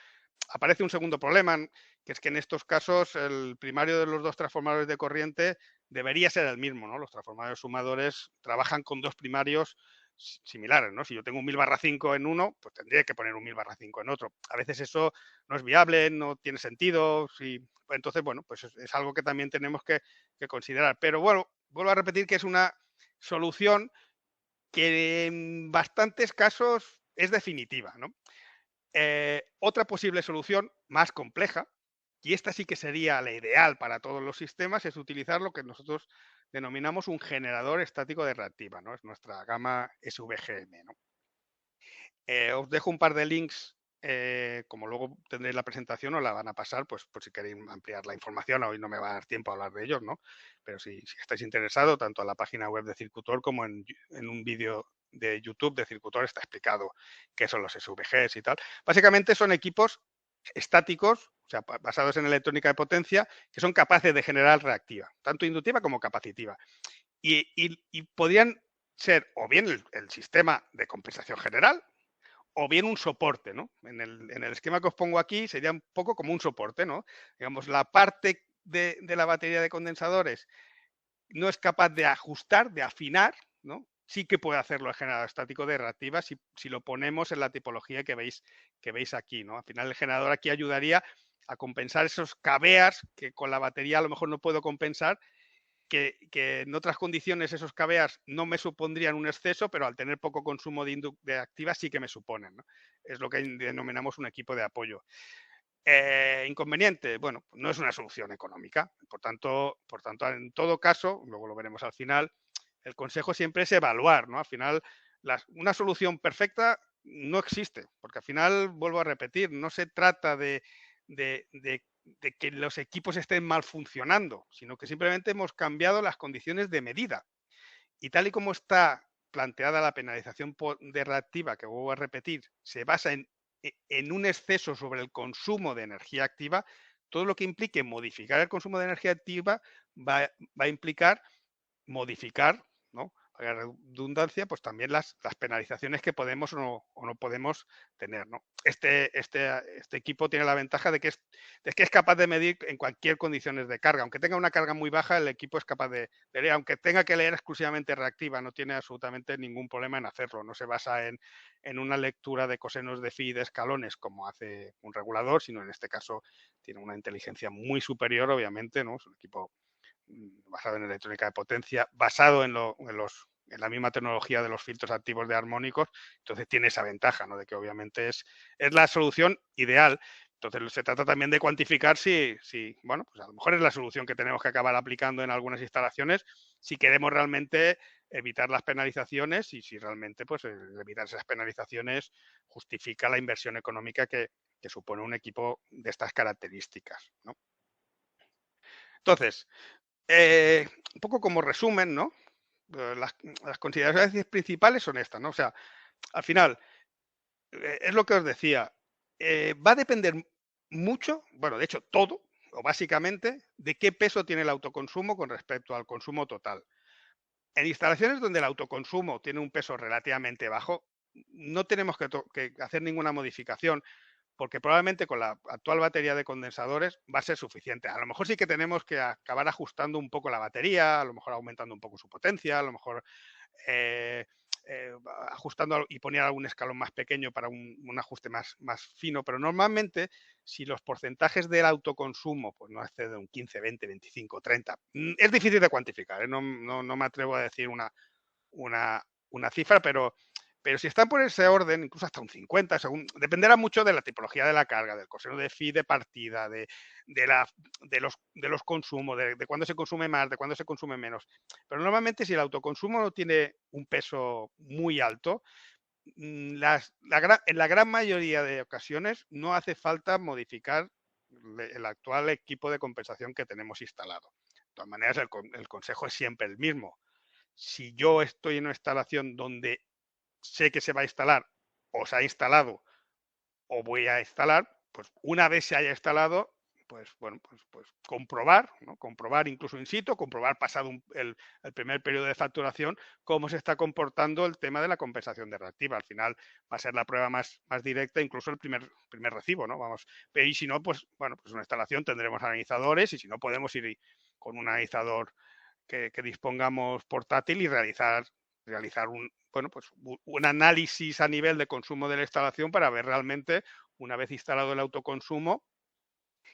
[SPEAKER 1] Aparece un segundo problema, que es que en estos casos el primario de los dos transformadores de corriente debería ser el mismo, ¿no? Los transformadores sumadores trabajan con dos primarios similares, ¿no? Si yo tengo un 1000/5 en uno, pues tendría que poner un 1000/5 en otro. A veces eso no es viable, no tiene sentido, entonces, bueno, pues es algo que también tenemos que considerar. Pero bueno, vuelvo a repetir que es una solución que en bastantes casos es definitiva, ¿no? Otra posible solución más compleja, y esta sí que sería la ideal para todos los sistemas, es utilizar lo que nosotros denominamos un generador estático de reactiva, ¿no? Es nuestra gama SVGM, ¿no? Os dejo un par de links, como luego tendréis la presentación, os la van a pasar, pues por si queréis ampliar la información. Hoy no me va a dar tiempo a hablar de ellos, ¿no? Pero si estáis interesados, tanto en la página web de Circutor como en un vídeo de YouTube de Circutor está explicado qué son los SVGs y tal. Básicamente son equipos estáticos, o sea, basados en electrónica de potencia, que son capaces de generar reactiva, tanto inductiva como capacitiva. Y podrían ser o bien el sistema de compensación general, o bien un soporte, ¿no? En el esquema que os pongo aquí sería un poco como un soporte, ¿no? Digamos, la parte de la batería de condensadores no es capaz de ajustar, de afinar, ¿no? Sí que puede hacerlo el generador estático de reactiva si lo ponemos en la tipología que veis aquí, ¿no? Al final el generador aquí ayudaría a compensar esos caveas que con la batería a lo mejor no puedo compensar, que en otras condiciones esos caveas no me supondrían un exceso, pero al tener poco consumo de activa sí que me suponen, ¿no? Es lo que denominamos un equipo de apoyo. Inconveniente, bueno, no es una solución económica. Por tanto, en todo caso, luego lo veremos al final, el consejo siempre es evaluar, ¿no? Al final, una solución perfecta no existe, porque al final, vuelvo a repetir, no se trata de que los equipos estén mal funcionando, sino que simplemente hemos cambiado las condiciones de medida. Y tal y como está planteada la penalización de reactiva, que vuelvo a repetir, se basa en un exceso sobre el consumo de energía activa. Todo lo que implique modificar el consumo de energía activa va a implicar modificar, ¿no? La redundancia, pues también las penalizaciones que podemos o no podemos tener, ¿no? Este equipo tiene la ventaja de que es capaz de medir en cualquier condiciones de carga. Aunque tenga una carga muy baja, el equipo es capaz de leer, aunque tenga que leer exclusivamente reactiva, no tiene absolutamente ningún problema en hacerlo. No se basa en una lectura de cosenos de phi de escalones como hace un regulador, sino en este caso tiene una inteligencia muy superior, obviamente, ¿no? Es un equipo basado en electrónica de potencia, basado en la misma tecnología de los filtros activos de armónicos, entonces tiene esa ventaja, ¿no? De que obviamente es la solución ideal. Entonces se trata también de cuantificar bueno, pues a lo mejor es la solución que tenemos que acabar aplicando en algunas instalaciones si queremos realmente evitar las penalizaciones y si realmente pues evitar esas penalizaciones justifica la inversión económica que supone un equipo de estas características, ¿no? Entonces, un poco como resumen, ¿no? Las consideraciones principales son estas, ¿no? O sea, al final, es lo que os decía, va a depender mucho, bueno, de hecho todo, o básicamente, de qué peso tiene el autoconsumo con respecto al consumo total. En instalaciones donde el autoconsumo tiene un peso relativamente bajo, no tenemos que hacer ninguna modificación, porque probablemente con la actual batería de condensadores va a ser suficiente. A lo mejor sí que tenemos que acabar ajustando un poco la batería, a lo mejor aumentando un poco su potencia, a lo mejor eh, eh, ajustando y poner algún escalón más pequeño para un ajuste más fino, pero normalmente si los porcentajes del autoconsumo pues no exceden un 15, 20, 25, 30, es difícil de cuantificar, ¿eh? No me atrevo a decir una cifra, pero si están por ese orden, incluso hasta un 50, dependerá mucho de la tipología de la carga, del coseno de phi de partida, de los consumos, de cuándo se consume más, de cuándo se consume menos. Pero normalmente si el autoconsumo no tiene un peso muy alto, en la gran mayoría de ocasiones no hace falta modificar el actual equipo de compensación que tenemos instalado. De todas maneras, el consejo es siempre el mismo. Si yo estoy en una instalación donde sé que se va a instalar o se ha instalado o voy a instalar, pues una vez se haya instalado, pues bueno, pues comprobar, ¿no? Comprobar incluso in situ, comprobar pasado el primer periodo de facturación, cómo se está comportando el tema de la compensación de reactiva. Al final va a ser la prueba más directa, incluso el primer recibo, ¿no? Vamos, y si no, pues bueno, pues una instalación tendremos analizadores y si no podemos ir con un analizador que dispongamos portátil y realizar un análisis a nivel de consumo de la instalación para ver realmente, una vez instalado el autoconsumo,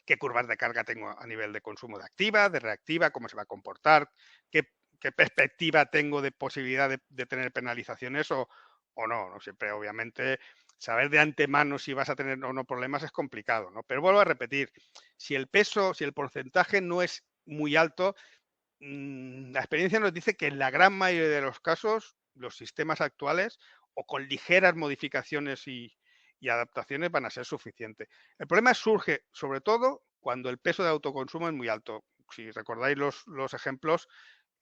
[SPEAKER 1] qué curvas de carga tengo a nivel de consumo de activa, de reactiva, cómo se va a comportar, qué perspectiva tengo de posibilidad de tener penalizaciones o no, ¿no? Siempre, obviamente, saber de antemano si vas a tener o no problemas es complicado, ¿no? Pero vuelvo a repetir, si el porcentaje no es muy alto, la experiencia nos dice que en la gran mayoría de los casos los sistemas actuales o con ligeras modificaciones y adaptaciones van a ser suficientes. El problema surge sobre todo cuando el peso de autoconsumo es muy alto. Si recordáis los ejemplos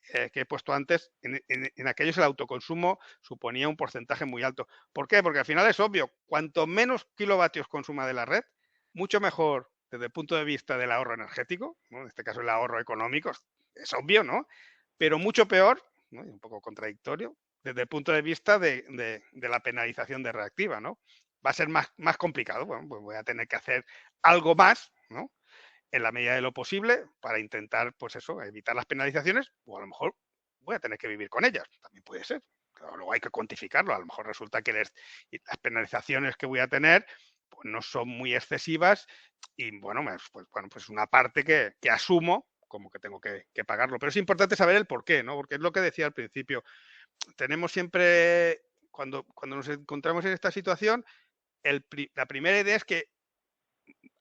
[SPEAKER 1] que he puesto antes, en aquellos el autoconsumo suponía un porcentaje muy alto. ¿Por qué? Porque al final es obvio, cuanto menos kilovatios consuma de la red, mucho mejor desde el punto de vista del ahorro energético, ¿no? En este caso el ahorro económico, es obvio, ¿no? Pero mucho peor, ¿no? Y un poco contradictorio, desde el punto de vista de la penalización de reactiva, ¿no? Va a ser más complicado, bueno, pues voy a tener que hacer algo más, ¿no? En la medida de lo posible para intentar, pues eso, evitar las penalizaciones o a lo mejor voy a tener que vivir con ellas, también puede ser. Pero luego hay que cuantificarlo, a lo mejor resulta que las penalizaciones que voy a tener pues no son muy excesivas y bueno, pues una parte que asumo como que tengo que pagarlo. Pero es importante saber el por qué, ¿no? Porque es lo que decía al principio. Tenemos siempre, cuando nos encontramos en esta situación, la primera idea es que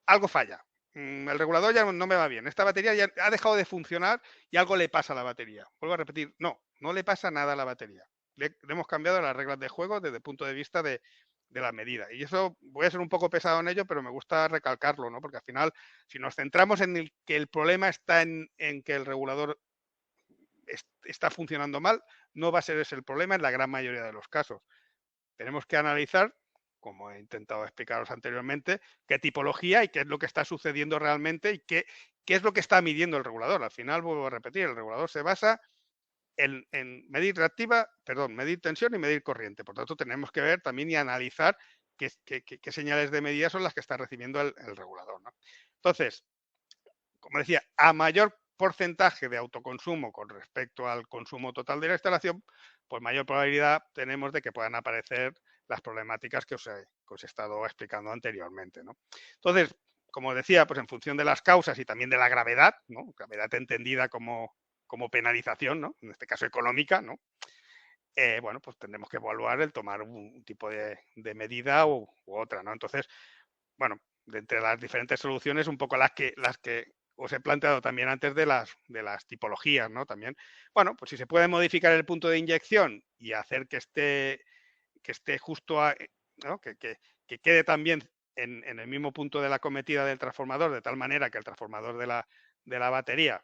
[SPEAKER 1] algo falla. El regulador ya no me va bien. Esta batería ya ha dejado de funcionar y algo le pasa a la batería. Vuelvo a repetir, no le pasa nada a la batería. Le hemos cambiado las reglas de juego desde el punto de vista de la medida. Y eso voy a ser un poco pesado en ello, pero me gusta recalcarlo, ¿no? Porque al final, si nos centramos en que el problema está en que el regulador está funcionando mal, no va a ser ese el problema en la gran mayoría de los casos. Tenemos que analizar, como he intentado explicaros anteriormente, qué tipología y qué es lo que está sucediendo realmente y qué es lo que está midiendo el regulador. Al final, vuelvo a repetir, el regulador se basa en medir reactiva, medir tensión y medir corriente. Por tanto, tenemos que ver también y analizar qué señales de medida son las que está recibiendo el regulador, ¿no? Entonces, como decía, a mayor porcentaje de autoconsumo con respecto al consumo total de la instalación, pues mayor probabilidad tenemos de que puedan aparecer las problemáticas que os he estado explicando anteriormente, ¿no? Entonces, como decía, pues en función de las causas y también de la gravedad, ¿no? Gravedad entendida como como penalización, ¿no? En este caso económica, ¿no? Bueno, pues tendremos que evaluar el tomar un tipo de medida u otra, ¿no? Entonces, bueno, de entre las diferentes soluciones, un poco las que os he planteado también antes de las tipologías, ¿no? También, bueno, pues si se puede modificar el punto de inyección y hacer que esté justo, ¿no? Que quede también en el mismo punto de la cometida del transformador, de tal manera que el transformador de la batería,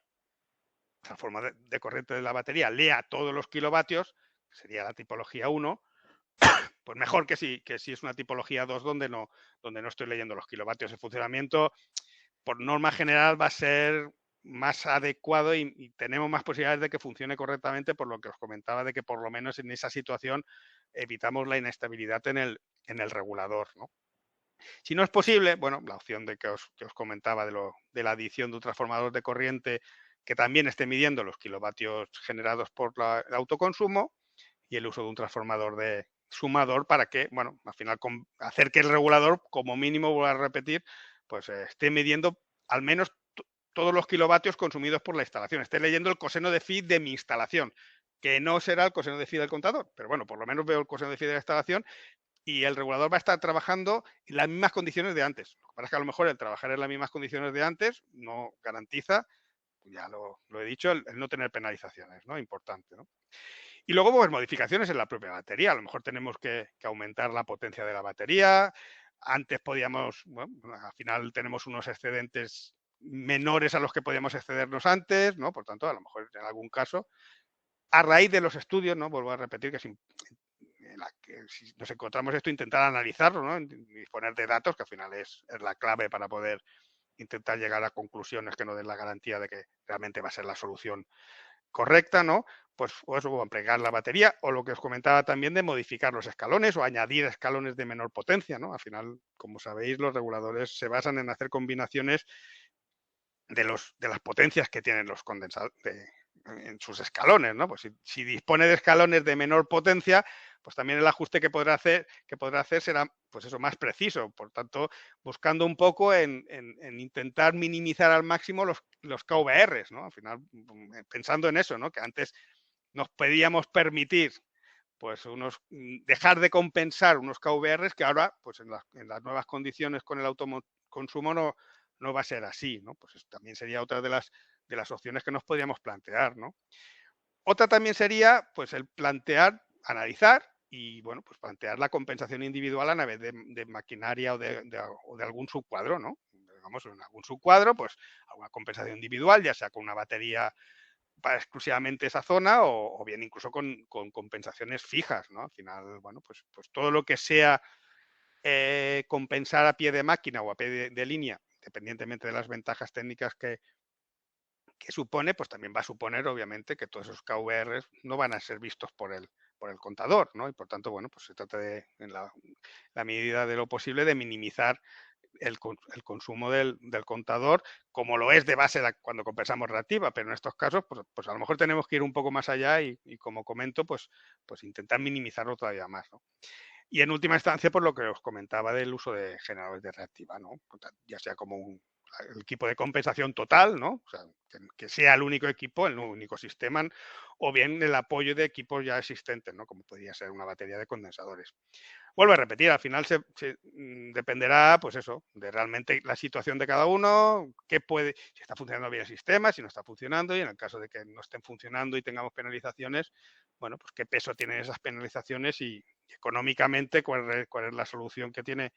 [SPEAKER 1] transformador de corriente de la batería, lea todos los kilovatios, que sería la tipología 1, pues mejor que si es una tipología 2 donde no estoy leyendo los kilovatios. El funcionamiento, por norma general, va a ser más adecuado y tenemos más posibilidades de que funcione correctamente, por lo que os comentaba, de que por lo menos en esa situación evitamos la inestabilidad en el regulador, ¿no? Si no es posible, bueno, la opción que os comentaba de la adición de un transformador de corriente que también esté midiendo los kilovatios generados por el autoconsumo, y el uso de un transformador de sumador para que, bueno, al final hacer que el regulador, como mínimo, vuelvo a repetir, pues esté midiendo al menos todos los kilovatios consumidos por la instalación, esté leyendo el coseno de phi de mi instalación, que no será el coseno de phi del contador, pero bueno, por lo menos veo el coseno de phi de la instalación y el regulador va a estar trabajando en las mismas condiciones de antes. Lo que pasa es que a lo mejor el trabajar en las mismas condiciones de antes no garantiza, ya lo he dicho, el no tener penalizaciones, ¿no? Importante, ¿no? Y luego, pues, modificaciones en la propia batería. A lo mejor tenemos que aumentar la potencia de la batería. Antes podíamos, bueno, al final tenemos unos excedentes menores a los que podíamos excedernos antes, ¿no? Por tanto, a lo mejor en algún caso, a raíz de los estudios, ¿no? Vuelvo a repetir que si nos encontramos esto, intentar analizarlo, ¿no? Disponer de datos, que al final es la clave para poder intentar llegar a conclusiones que nos den la garantía de que realmente va a ser la solución correcta, ¿no? Pues o ampliar la batería, o lo que os comentaba también de modificar los escalones o añadir escalones de menor potencia, ¿no? Al final, como sabéis, los reguladores se basan en hacer combinaciones de las potencias que tienen los condensadores en sus escalones, ¿no? Pues si dispone de escalones de menor potencia, pues también el ajuste que podrá hacer será, pues eso, más preciso. Por tanto, buscando un poco en intentar minimizar al máximo los KVRs, ¿no? Al final, pensando en eso, ¿no? Que antes nos podíamos permitir pues dejar de compensar unos KVRs que ahora, pues en las nuevas condiciones con el autoconsumo no va a ser así, ¿no? Pues eso también sería otra de las opciones que nos podríamos plantear, ¿no? Otra también sería, pues, el analizar y, bueno, pues plantear la compensación individual a través de maquinaria o de algún subcuadro, ¿no? Digamos, en algún subcuadro, pues, alguna compensación individual, ya sea con una batería para exclusivamente esa zona o bien incluso con compensaciones fijas, ¿no? Al final, bueno, pues todo lo que sea compensar a pie de máquina o a pie de línea, independientemente de las ventajas técnicas que supone, pues también va a suponer, obviamente, que todos esos KVRs no van a ser vistos por el contador, ¿no? Y por tanto, bueno, pues se trata de, en la medida de lo posible, de minimizar el consumo del contador, como lo es de base cuando compensamos reactiva, pero en estos casos, pues a lo mejor tenemos que ir un poco más allá y como comento, pues intentar minimizarlo todavía más, ¿no? Y en última instancia, por lo que os comentaba del uso de generadores de reactiva, ¿no? Ya sea como el equipo de compensación total, ¿no? O sea, que sea el único equipo, el único sistema, o bien el apoyo de equipos ya existentes, ¿no? Como podría ser una batería de condensadores. Vuelvo a repetir, al final dependerá, pues eso, de realmente la situación de cada uno, si está funcionando bien el sistema, si no está funcionando, y en el caso de que no estén funcionando y tengamos penalizaciones, bueno, pues qué peso tienen esas penalizaciones y económicamente cuál es la solución que tiene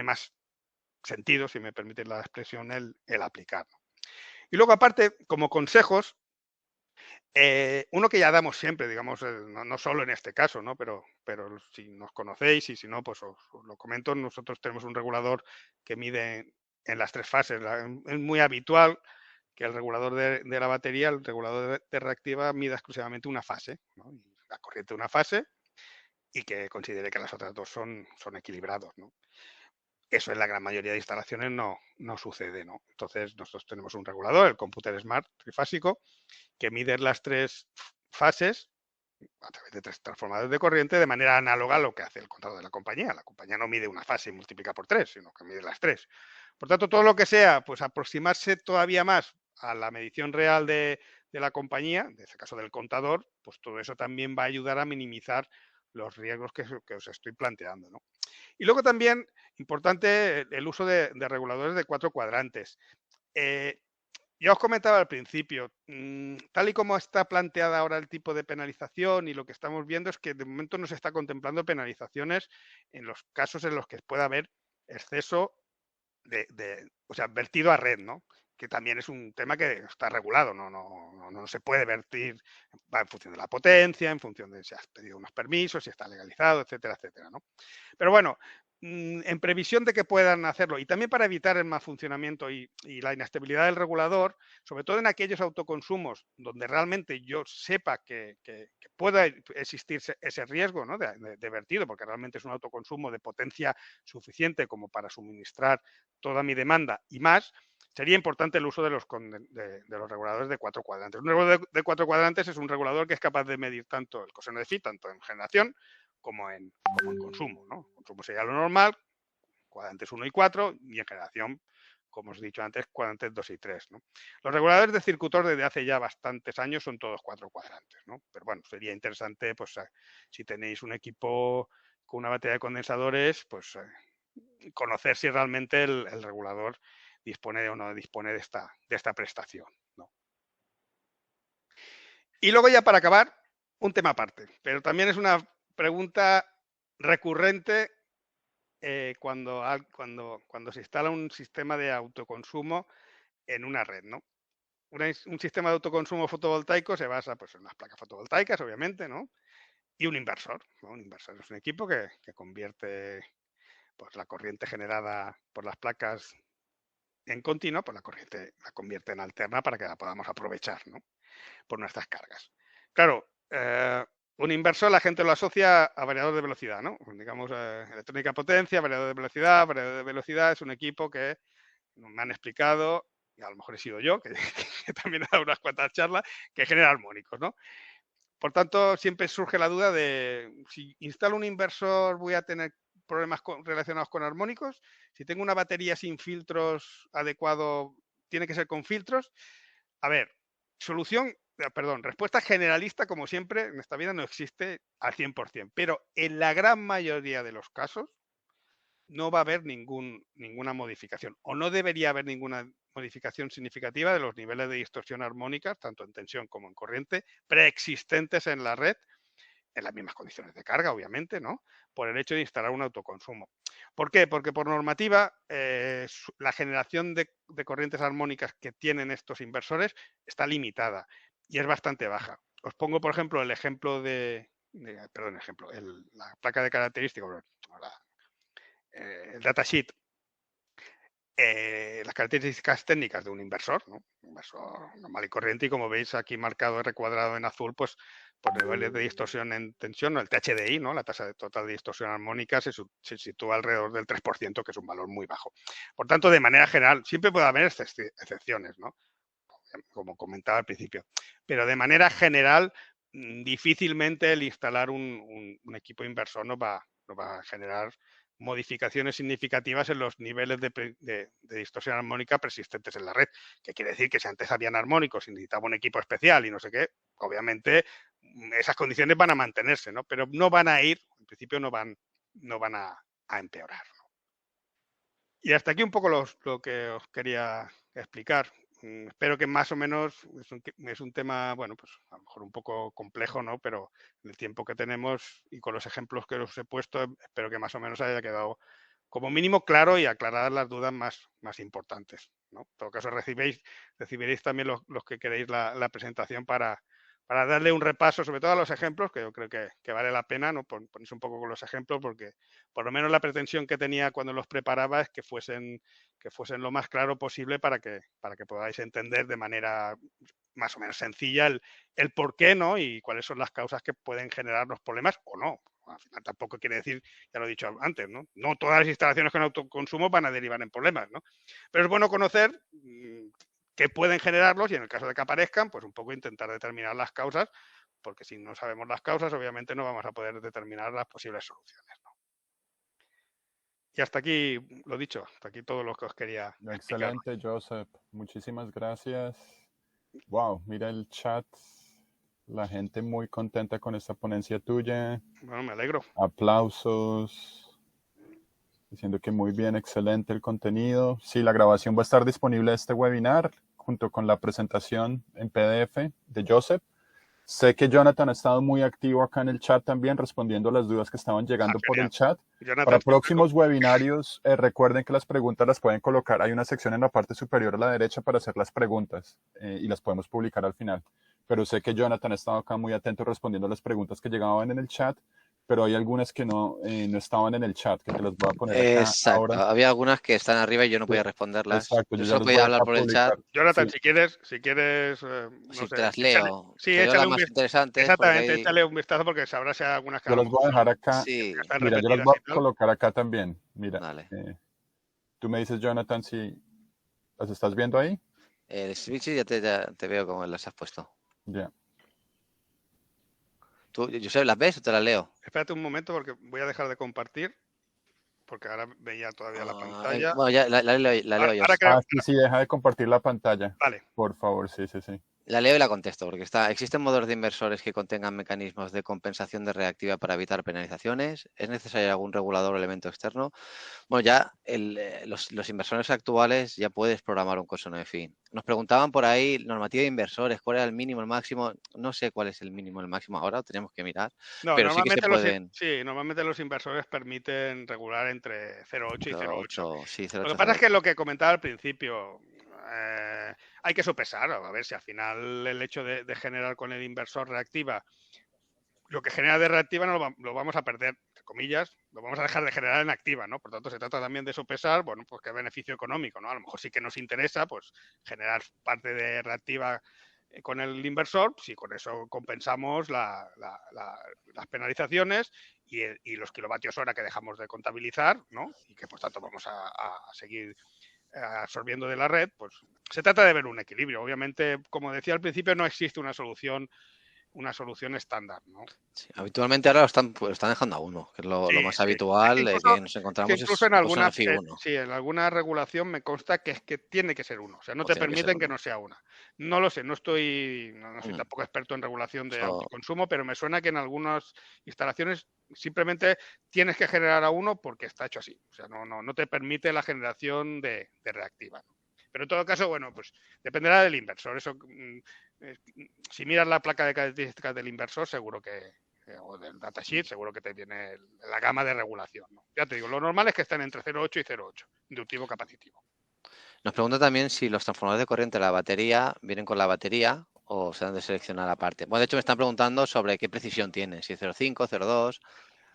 [SPEAKER 1] más sentido, si me permite la expresión, el aplicar. Y luego, aparte, como consejos, uno que ya damos siempre, digamos, no solo en este caso, ¿no? Pero si nos conocéis y si no, pues os lo comento. Nosotros tenemos un regulador que mide en las tres fases. Es muy habitual que el regulador de la batería, el regulador de reactiva, mida exclusivamente una fase, ¿no? La corriente de una fase y que considere que las otras dos son equilibrados, ¿no? Eso en la gran mayoría de instalaciones no sucede, ¿no? Entonces, nosotros tenemos un regulador, el Computer Smart trifásico, que mide las tres fases a través de tres transformadores de corriente de manera análoga a lo que hace el contador de la compañía. La compañía no mide una fase y multiplica por tres, sino que mide las tres. Por tanto, todo lo que sea, pues aproximarse todavía más a la medición real de de la compañía, en este caso del contador, pues todo eso también va a ayudar a minimizar los riesgos que os estoy planteando, ¿no? Y luego también, importante, el uso de reguladores de 4 cuadrantes. Ya os comentaba al principio, tal y como está planteada ahora el tipo de penalización y lo que estamos viendo es que de momento no se está contemplando penalizaciones en los casos en los que pueda haber exceso o sea, vertido a red, ¿no? Que también es un tema que está regulado, no se puede vertir, va en función de la potencia, en función de si has pedido unos permisos, si está legalizado, etcétera, etcétera, ¿no? Pero bueno, en previsión de que puedan hacerlo y también para evitar el mal funcionamiento y la inestabilidad del regulador, sobre todo en aquellos autoconsumos donde realmente yo sepa que pueda existir ese riesgo, ¿no? de vertido, porque realmente es un autoconsumo de potencia suficiente como para suministrar toda mi demanda y más, sería importante el uso de los reguladores de 4 cuadrantes. Un regulador de 4 cuadrantes es un regulador que es capaz de medir tanto el coseno de Phi, tanto en generación como en consumo, ¿no? Consumo sería lo normal, cuadrantes 1 y 4, y en generación, como os he dicho antes, cuadrantes 2 y 3, ¿no? Los reguladores de circuitos desde hace ya bastantes años son todos 4 cuadrantes, ¿no? Pero bueno, sería interesante, pues, si tenéis un equipo con una batería de condensadores, pues conocer si realmente el regulador dispone o no dispone de esta prestación, ¿no? Y luego ya para acabar, un tema aparte, pero también es una pregunta recurrente cuando se instala un sistema de autoconsumo en una red, ¿no? Un sistema de autoconsumo fotovoltaico se basa, pues, en las placas fotovoltaicas, obviamente, ¿no? Y un inversor, ¿no? Un inversor es un equipo que convierte, pues, la corriente generada por las placas en continua, pues la corriente la convierte en alterna para que la podamos aprovechar, ¿no? Por nuestras cargas. Claro, un inversor la gente lo asocia a variador de velocidad, ¿no? Digamos, electrónica potencia, variador de velocidad es un equipo que me han explicado, y a lo mejor he sido yo, que también he dado unas cuantas charlas, que genera armónicos, ¿no? Por tanto, siempre surge la duda de si instalo un inversor voy a tener problemas relacionados con armónicos. Si tengo una batería sin filtros adecuado, tiene que ser con filtros. A ver, respuesta generalista, como siempre, en esta vida no existe al 100%, pero en la gran mayoría de los casos no va a haber ninguna modificación o no debería haber ninguna modificación significativa de los niveles de distorsión armónicas, tanto en tensión como en corriente, preexistentes en la red, en las mismas condiciones de carga, obviamente, ¿no? Por el hecho de instalar un autoconsumo. ¿Por qué? Porque por normativa, la generación de corrientes armónicas que tienen estos inversores está limitada y es bastante baja. Os pongo, por ejemplo, el ejemplo la placa de características, el datasheet, las características técnicas de un inversor, ¿no? Un inversor normal y corriente, y como veis aquí marcado recuadrado en azul, pues por niveles de distorsión en tensión, ¿no? El THDI, ¿no? La tasa total de distorsión armónica se sitúa alrededor del 3%, que es un valor muy bajo. Por tanto, de manera general, siempre puede haber excepciones, ¿no? Como comentaba al principio, pero de manera general, difícilmente el instalar un equipo inversor nos va a generar modificaciones significativas en los niveles de distorsión armónica persistentes en la red. Que quiere decir que si antes habían armónicos y necesitaba un equipo especial y no sé qué, obviamente esas condiciones van a mantenerse, ¿no? Pero no van a ir, en principio no van a empeorar, ¿no? Y hasta aquí un poco lo que os quería explicar. Espero que más o menos es un tema, bueno, pues a lo mejor un poco complejo, ¿no? Pero en el tiempo que tenemos y con los ejemplos que os he puesto, espero que más o menos haya quedado como mínimo claro y aclarar las dudas más importantes, ¿no? En todo caso, recibiréis también los que queréis la presentación para darle un repaso, sobre todo a los ejemplos, que yo creo que vale la pena, ¿no? Ponerse un poco con los ejemplos, porque por lo menos la pretensión que tenía cuando los preparaba es que fuesen lo más claro posible para que podáis entender de manera más o menos sencilla el por qué, ¿no? Y cuáles son las causas que pueden generar los problemas o no. Al final tampoco quiere decir, ya lo he dicho antes, ¿no? No todas las instalaciones con autoconsumo van a derivar en problemas, ¿no? Pero es bueno conocer que pueden generarlos y en el caso de que aparezcan, pues un poco intentar determinar las causas, porque si no sabemos las causas, obviamente no vamos a poder determinar las posibles soluciones, ¿no? Y hasta aquí, lo dicho, hasta aquí todo lo que os quería explicar.
[SPEAKER 2] Excelente, Joseph. Muchísimas gracias. Wow, mira el chat. La gente muy contenta con esta ponencia tuya.
[SPEAKER 1] Bueno, me alegro.
[SPEAKER 2] Aplausos. Diciendo que muy bien, excelente el contenido. Sí, la grabación va a estar disponible de este webinar junto con la presentación en PDF de Joseph. Sé que Jonathan ha estado muy activo acá en el chat también, respondiendo las dudas que estaban
[SPEAKER 1] Ah,
[SPEAKER 2] llegando por el
[SPEAKER 1] genial.
[SPEAKER 2] chat. Para
[SPEAKER 1] Jonathan siempre
[SPEAKER 2] próximos webinarios, recuerden que las preguntas las pueden colocar. Hay una sección en la parte superior a la derecha para hacer las preguntas y las podemos publicar al final. Pero sé que Jonathan ha estado acá muy atento respondiendo las preguntas que llegaban en el chat, pero hay algunas que no estaban en el chat, que te las voy a poner acá
[SPEAKER 3] Exacto.
[SPEAKER 2] ahora.
[SPEAKER 3] Había algunas que están arriba y yo no
[SPEAKER 2] Sí,
[SPEAKER 3] podía responderlas.
[SPEAKER 2] exacto,
[SPEAKER 3] Yo
[SPEAKER 2] yo ya
[SPEAKER 3] solo
[SPEAKER 2] los voy
[SPEAKER 3] podía
[SPEAKER 2] a
[SPEAKER 3] hablar por el chat.
[SPEAKER 2] publicar.
[SPEAKER 1] Jonathan,
[SPEAKER 2] Sí,
[SPEAKER 1] si quieres, no
[SPEAKER 3] Si
[SPEAKER 1] sé,
[SPEAKER 3] te las
[SPEAKER 1] échale,
[SPEAKER 3] leo,
[SPEAKER 1] sí,
[SPEAKER 3] te leo
[SPEAKER 1] échale
[SPEAKER 3] las
[SPEAKER 1] un
[SPEAKER 3] más
[SPEAKER 1] vistazo.
[SPEAKER 3] interesantes porque
[SPEAKER 1] Exactamente,
[SPEAKER 3] hay...
[SPEAKER 1] échale un vistazo porque sabrás si hay algunas que a
[SPEAKER 2] yo
[SPEAKER 1] lo
[SPEAKER 2] las
[SPEAKER 1] mejor
[SPEAKER 2] voy a dejar acá.
[SPEAKER 3] Sí,
[SPEAKER 1] que están
[SPEAKER 2] Mira, yo las
[SPEAKER 1] repetidas
[SPEAKER 2] voy
[SPEAKER 1] y
[SPEAKER 2] a
[SPEAKER 1] tal.
[SPEAKER 2] colocar acá también. Mira,
[SPEAKER 3] vale.
[SPEAKER 2] tú me dices, Jonathan, si las estás viendo ahí.
[SPEAKER 3] Sí, sí, ya te veo cómo las has puesto.
[SPEAKER 2] Ya.
[SPEAKER 3] ¿Tú, Josep, las ves o te las leo?
[SPEAKER 1] Espérate un momento porque voy a dejar de compartir porque ahora veía todavía la pantalla.
[SPEAKER 3] Bueno, ya la leo yo.
[SPEAKER 1] Ahora creo,
[SPEAKER 2] Ah, sí, sí, deja de compartir la pantalla.
[SPEAKER 1] vale.
[SPEAKER 2] Por favor, sí, sí, sí.
[SPEAKER 3] La leo y la contesto, porque existen modelos de inversores que contengan mecanismos de compensación de reactiva para evitar penalizaciones. ¿Es necesario algún regulador o elemento externo? Bueno, ya los inversores actuales ya puedes programar un costo no fee. Nos preguntaban por ahí, normativa de inversores, cuál era el mínimo, el máximo. No sé cuál es el mínimo, el máximo ahora, tenemos que mirar,
[SPEAKER 1] No,
[SPEAKER 3] pero sí que se pueden.
[SPEAKER 1] normalmente los inversores permiten regular entre 0,8 y 0,8.
[SPEAKER 3] 0,8, sí,
[SPEAKER 1] Lo que
[SPEAKER 3] 0,8,
[SPEAKER 1] pasa es que
[SPEAKER 3] 0,8.
[SPEAKER 1] lo que comentaba al principio, hay que sopesar, a ver si al final el hecho de generar con el inversor reactiva, lo que genera de reactiva no lo vamos a perder, entre comillas, lo vamos a dejar de generar en activa, ¿no? Por tanto, se trata también de sopesar, bueno, pues qué beneficio económico, ¿no? A lo mejor sí que nos interesa, pues, generar parte de reactiva con el inversor, si con eso compensamos las penalizaciones y los kilovatios hora que dejamos de contabilizar, ¿no? Y que por tanto vamos a seguir absorbiendo de la red, pues se trata de ver un equilibrio. Obviamente, como decía al principio, no existe una solución estándar, ¿no?
[SPEAKER 3] Sí, habitualmente ahora lo están dejando a 1, que es lo,
[SPEAKER 1] Sí,
[SPEAKER 3] lo más
[SPEAKER 1] sí. Es que
[SPEAKER 3] habitual
[SPEAKER 1] incluso,
[SPEAKER 3] que nos
[SPEAKER 1] es que
[SPEAKER 3] encontramos
[SPEAKER 1] incluso
[SPEAKER 3] es
[SPEAKER 1] en
[SPEAKER 3] un costo
[SPEAKER 1] alguna,
[SPEAKER 3] no fee 1,
[SPEAKER 1] sí, en alguna regulación me consta que es que tiene que ser uno, o sea, no
[SPEAKER 3] o
[SPEAKER 1] te
[SPEAKER 3] tiene que ser
[SPEAKER 1] permiten que
[SPEAKER 3] 1.
[SPEAKER 1] no sea una. No lo sé, no soy
[SPEAKER 3] Mm,
[SPEAKER 1] tampoco experto en regulación de
[SPEAKER 3] Eso,
[SPEAKER 1] autoconsumo, pero me suena que en algunas instalaciones simplemente tienes que generar a uno porque está hecho así, o sea, no te permite la generación de reactiva, ¿no? Pero en todo caso, bueno, pues dependerá del inversor. Eso, si miras la placa de características del inversor, seguro que, o del datasheet, seguro que te viene la gama de regulación, ¿no? Ya te digo, lo normal es que estén entre 0,8 y 0,8, inductivo capacitivo.
[SPEAKER 3] nos pregunta también si los transformadores de corriente de la batería vienen con la batería o se han de seleccionar aparte. Bueno, de hecho me están preguntando sobre qué precisión tienen, si 0,5, 0,2.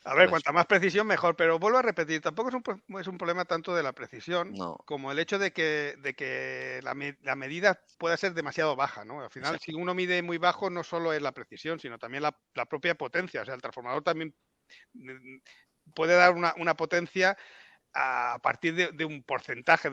[SPEAKER 1] A ver,
[SPEAKER 3] Entonces,
[SPEAKER 1] cuanta más precisión, mejor, pero vuelvo a repetir, tampoco es un problema tanto de la precisión
[SPEAKER 3] no,
[SPEAKER 1] como el hecho de que la medida pueda ser demasiado baja, ¿no? Al final, si
[SPEAKER 3] exacto.
[SPEAKER 1] uno mide muy bajo, no solo es la precisión, sino también la propia potencia. O sea, el transformador también mm, puede dar una potencia a partir de un porcentaje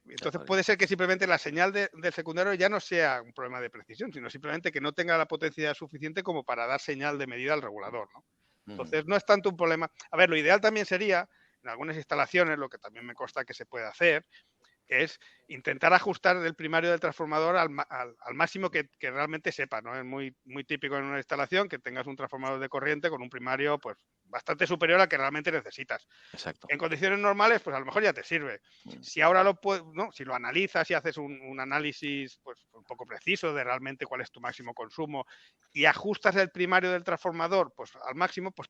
[SPEAKER 1] Entonces puede ser que simplemente la señal del secundario ya no sea un problema de precisión, sino simplemente que no tenga la potencia suficiente como para dar señal de medida al regulador, ¿no?
[SPEAKER 3] Ujú,
[SPEAKER 1] Entonces no es tanto un problema. A ver, lo ideal también sería, en algunas instalaciones, lo que también me consta que se puede hacer, es intentar ajustar el primario del transformador al máximo que realmente sepa, ¿no? Es muy típico en una instalación que tengas un transformador de corriente con un primario pues bastante superior al que realmente necesitas.
[SPEAKER 3] exacto.
[SPEAKER 1] En condiciones normales, pues a lo mejor ya te sirve.
[SPEAKER 3] Mm,
[SPEAKER 1] Si ahora lo puedes, ¿no? Si lo analizas y haces un análisis pues, un poco preciso de realmente cuál es tu máximo consumo y ajustas el primario del transformador pues, al máximo, pues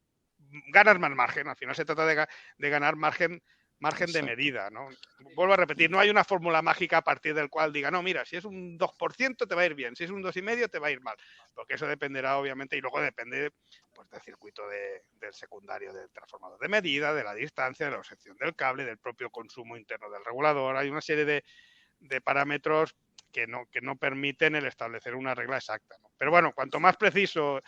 [SPEAKER 1] ganas más margen. Al final se trata de ganar margen de
[SPEAKER 3] Exacto.
[SPEAKER 1] medida, ¿no? Vuelvo a repetir, no hay una fórmula mágica a partir del cual diga, no, mira, si es un 2% te va a ir bien, si es un 2,5% te va a ir mal, porque eso dependerá obviamente y luego depende pues, del circuito del secundario del transformador de medida, de la distancia, de la sección del cable, del propio consumo interno del regulador. Hay una serie de parámetros que no permiten el establecer una regla exacta, ¿no? Pero bueno, cuanto más preciso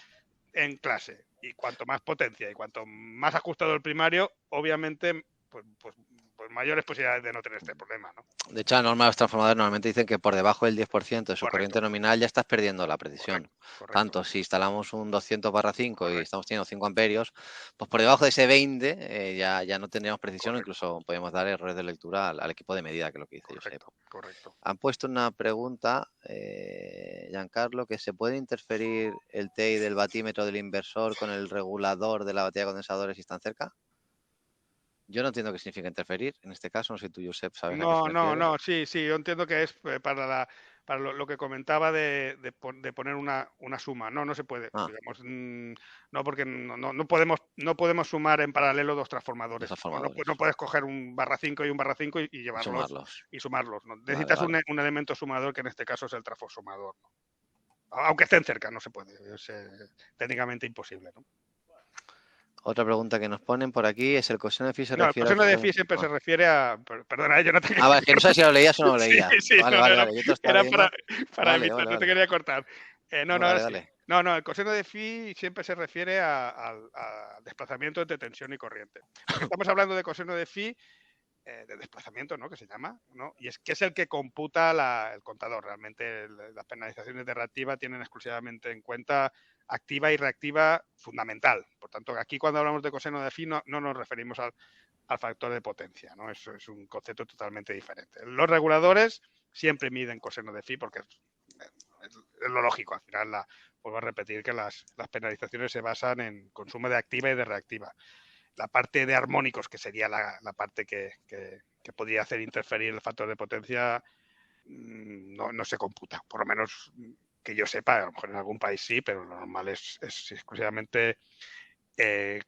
[SPEAKER 1] en clase y cuanto más potencia y cuanto más ajustado el primario, obviamente, pues mayores posibilidades de no tener este problema, ¿no?
[SPEAKER 3] De hecho, la norma de los transformadores normalmente dicen que por debajo del 10% de su
[SPEAKER 1] Correcto.
[SPEAKER 3] corriente nominal ya estás perdiendo la precisión.
[SPEAKER 1] Correcto.
[SPEAKER 3] Tanto si instalamos un 200/5 y
[SPEAKER 1] Correcto.
[SPEAKER 3] estamos teniendo 5 amperios, pues por debajo de ese 20 ya no tendríamos precisión, o
[SPEAKER 1] Correcto.
[SPEAKER 3] incluso podemos dar errores de lectura al equipo de medida, que es lo que dice Josep.
[SPEAKER 1] Correcto.
[SPEAKER 3] Han puesto una pregunta, Giancarlo, que ¿se puede interferir el TEI del batímetro del inversor con el regulador de la batería de condensadores si están cerca? Yo no entiendo qué significa interferir. En este caso, no sé si tú, Josep, sabes a qué se refiere.
[SPEAKER 1] No, sí, yo entiendo que es para lo que comentaba de poner una suma. No se puede, digamos, no, porque no podemos sumar en paralelo dos transformadores. No puedes coger un /5 y un /5 y llevarlos y sumarlos. ¿no? Necesitas un elemento sumador, que en este caso es el transformador. ¿no? Aunque estén cerca, no se puede. Es técnicamente imposible, ¿no?
[SPEAKER 3] Otra pregunta que nos ponen por aquí es: ¿el coseno de phi se refiere
[SPEAKER 1] el coseno de phi siempre se refiere a... Perdona, yo no te
[SPEAKER 3] vale, que no sé si lo leías o no lo leías.
[SPEAKER 1] Sí,
[SPEAKER 3] vale. Yo te estaba
[SPEAKER 1] era para
[SPEAKER 3] vale,
[SPEAKER 1] evitar, no te quería cortar.
[SPEAKER 3] Dale.
[SPEAKER 1] No, el coseno de phi siempre se refiere al desplazamiento entre tensión y corriente. Porque estamos hablando de coseno de phi, de desplazamiento, ¿no? Que se llama, ¿no? Y es que es el que computa el contador. Realmente las penalizaciones de reactiva tienen exclusivamente en cuenta activa y reactiva fundamental. Por tanto, aquí cuando hablamos de coseno de phi no nos referimos al factor de potencia, ¿no? Eso es un concepto totalmente diferente. Los reguladores siempre miden coseno de phi porque es lo lógico. Al final, vuelvo a repetir que las penalizaciones se basan en consumo de activa y de reactiva. La parte de armónicos, que sería la parte que podría hacer interferir el factor de potencia, no se computa. Por lo menos que yo sepa, a lo mejor en algún país sí, pero lo normal es exclusivamente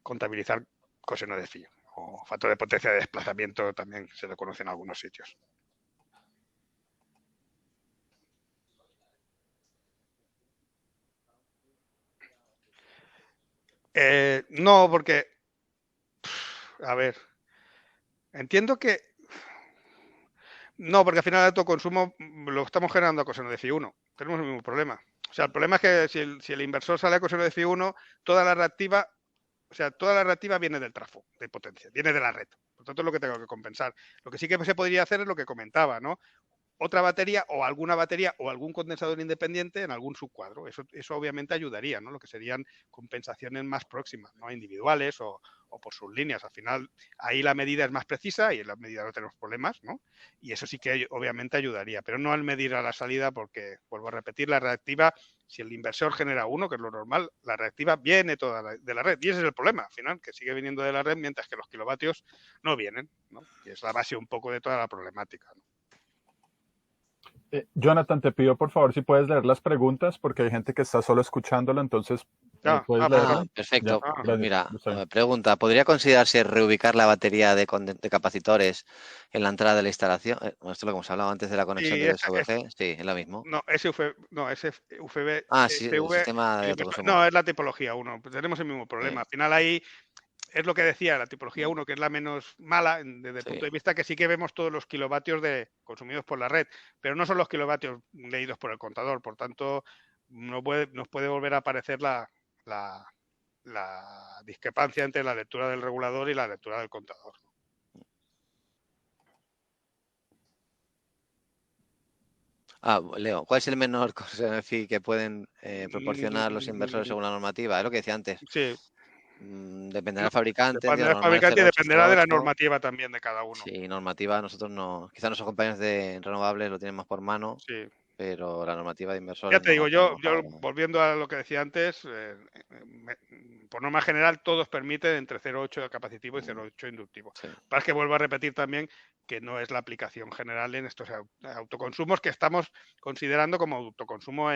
[SPEAKER 1] contabilizar coseno de phi. O factor de potencia de desplazamiento también se le conoce en algunos sitios. No, porque, a ver, entiendo que no, porque al final el autoconsumo lo estamos generando a coseno de phi 1. Tenemos el mismo problema. O sea, el problema es que si el inversor sale a coseno de phi 1, toda la reactiva viene del trafo de potencia, viene de la red. Por tanto, es lo que tengo que compensar. Lo que sí que se podría hacer es lo que comentaba, ¿no? Otra batería o alguna batería o algún condensador independiente en algún subcuadro. Eso obviamente ayudaría, ¿no? Lo que serían compensaciones más próximas, ¿no? Individuales o por sus líneas. Al final, ahí la medida es más precisa y en la medida no tenemos problemas, ¿no? Y eso sí que obviamente ayudaría, pero no al medir a la salida porque, vuelvo a repetir, la reactiva, si el inversor genera uno, que es lo normal, la reactiva viene toda de la red. Y ese es el problema, al final, que sigue viniendo de la red mientras que los kilovatios no vienen, ¿no? Y es la base un poco de toda la problemática, ¿no?
[SPEAKER 2] Jonathan, te pido por favor si puedes leer las preguntas porque hay gente que está solo escuchándolo, entonces puedes leerlo.
[SPEAKER 3] Perfecto. Mira,
[SPEAKER 2] gracias.
[SPEAKER 3] pregunta: ¿podría considerarse reubicar la batería de capacitores en la entrada de la instalación? Esto es lo que hemos hablado antes de la conexión de SVG. Sí, es lo mismo.
[SPEAKER 1] Ese UFB.
[SPEAKER 3] Sí, el sistema de autoconsumo.
[SPEAKER 1] No, es la tipología 1. Tenemos el mismo problema. Al final ahí es lo que decía, la tipología 1, que es la menos mala desde el punto de vista que sí que vemos todos los kilovatios consumidos por la red, pero no son los kilovatios leídos por el contador. Por tanto, nos puede volver a aparecer la discrepancia entre la lectura del regulador y la lectura del contador.
[SPEAKER 3] Leo, ¿cuál es el menor coseno de phi que pueden proporcionar los inversores según la normativa? Es lo que decía antes.
[SPEAKER 1] Sí.
[SPEAKER 3] Dependerá del fabricante.
[SPEAKER 1] Dependerá del fabricante y dependerá de la normativa también de cada uno.
[SPEAKER 3] Sí, normativa nosotros no. Quizás nuestros compañeros de renovables lo tienen más por mano.
[SPEAKER 1] Sí.
[SPEAKER 3] Pero la normativa de inversores.
[SPEAKER 1] Ya te digo, yo volviendo a lo que decía antes, por norma general todos permiten entre 0,8 capacitivo y 0,8 inductivo.
[SPEAKER 3] Sí.
[SPEAKER 1] Para que vuelvo a repetir también que no es la aplicación general en estos autoconsumos que estamos considerando como autoconsumo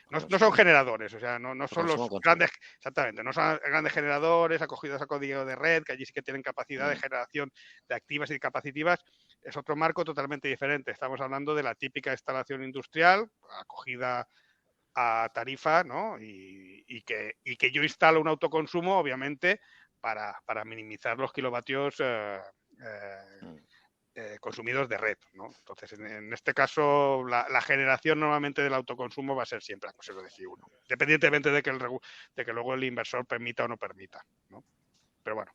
[SPEAKER 1] no son generadores, o sea, no son los grandes, exactamente, no son grandes generadores acogidos a código de red, que allí sí que tienen capacidad de generación de activas y capacitivas. Es otro marco totalmente diferente. Estamos hablando de la típica instalación industrial acogida a tarifa, ¿no? Y que yo instalo un autoconsumo, obviamente, para minimizar los kilovatios consumidos de red, ¿no? Entonces, en este caso, la generación normalmente del autoconsumo va a ser siempre a coseno de phi 1, independientemente de que luego el inversor permita o no permita, ¿no? Pero bueno,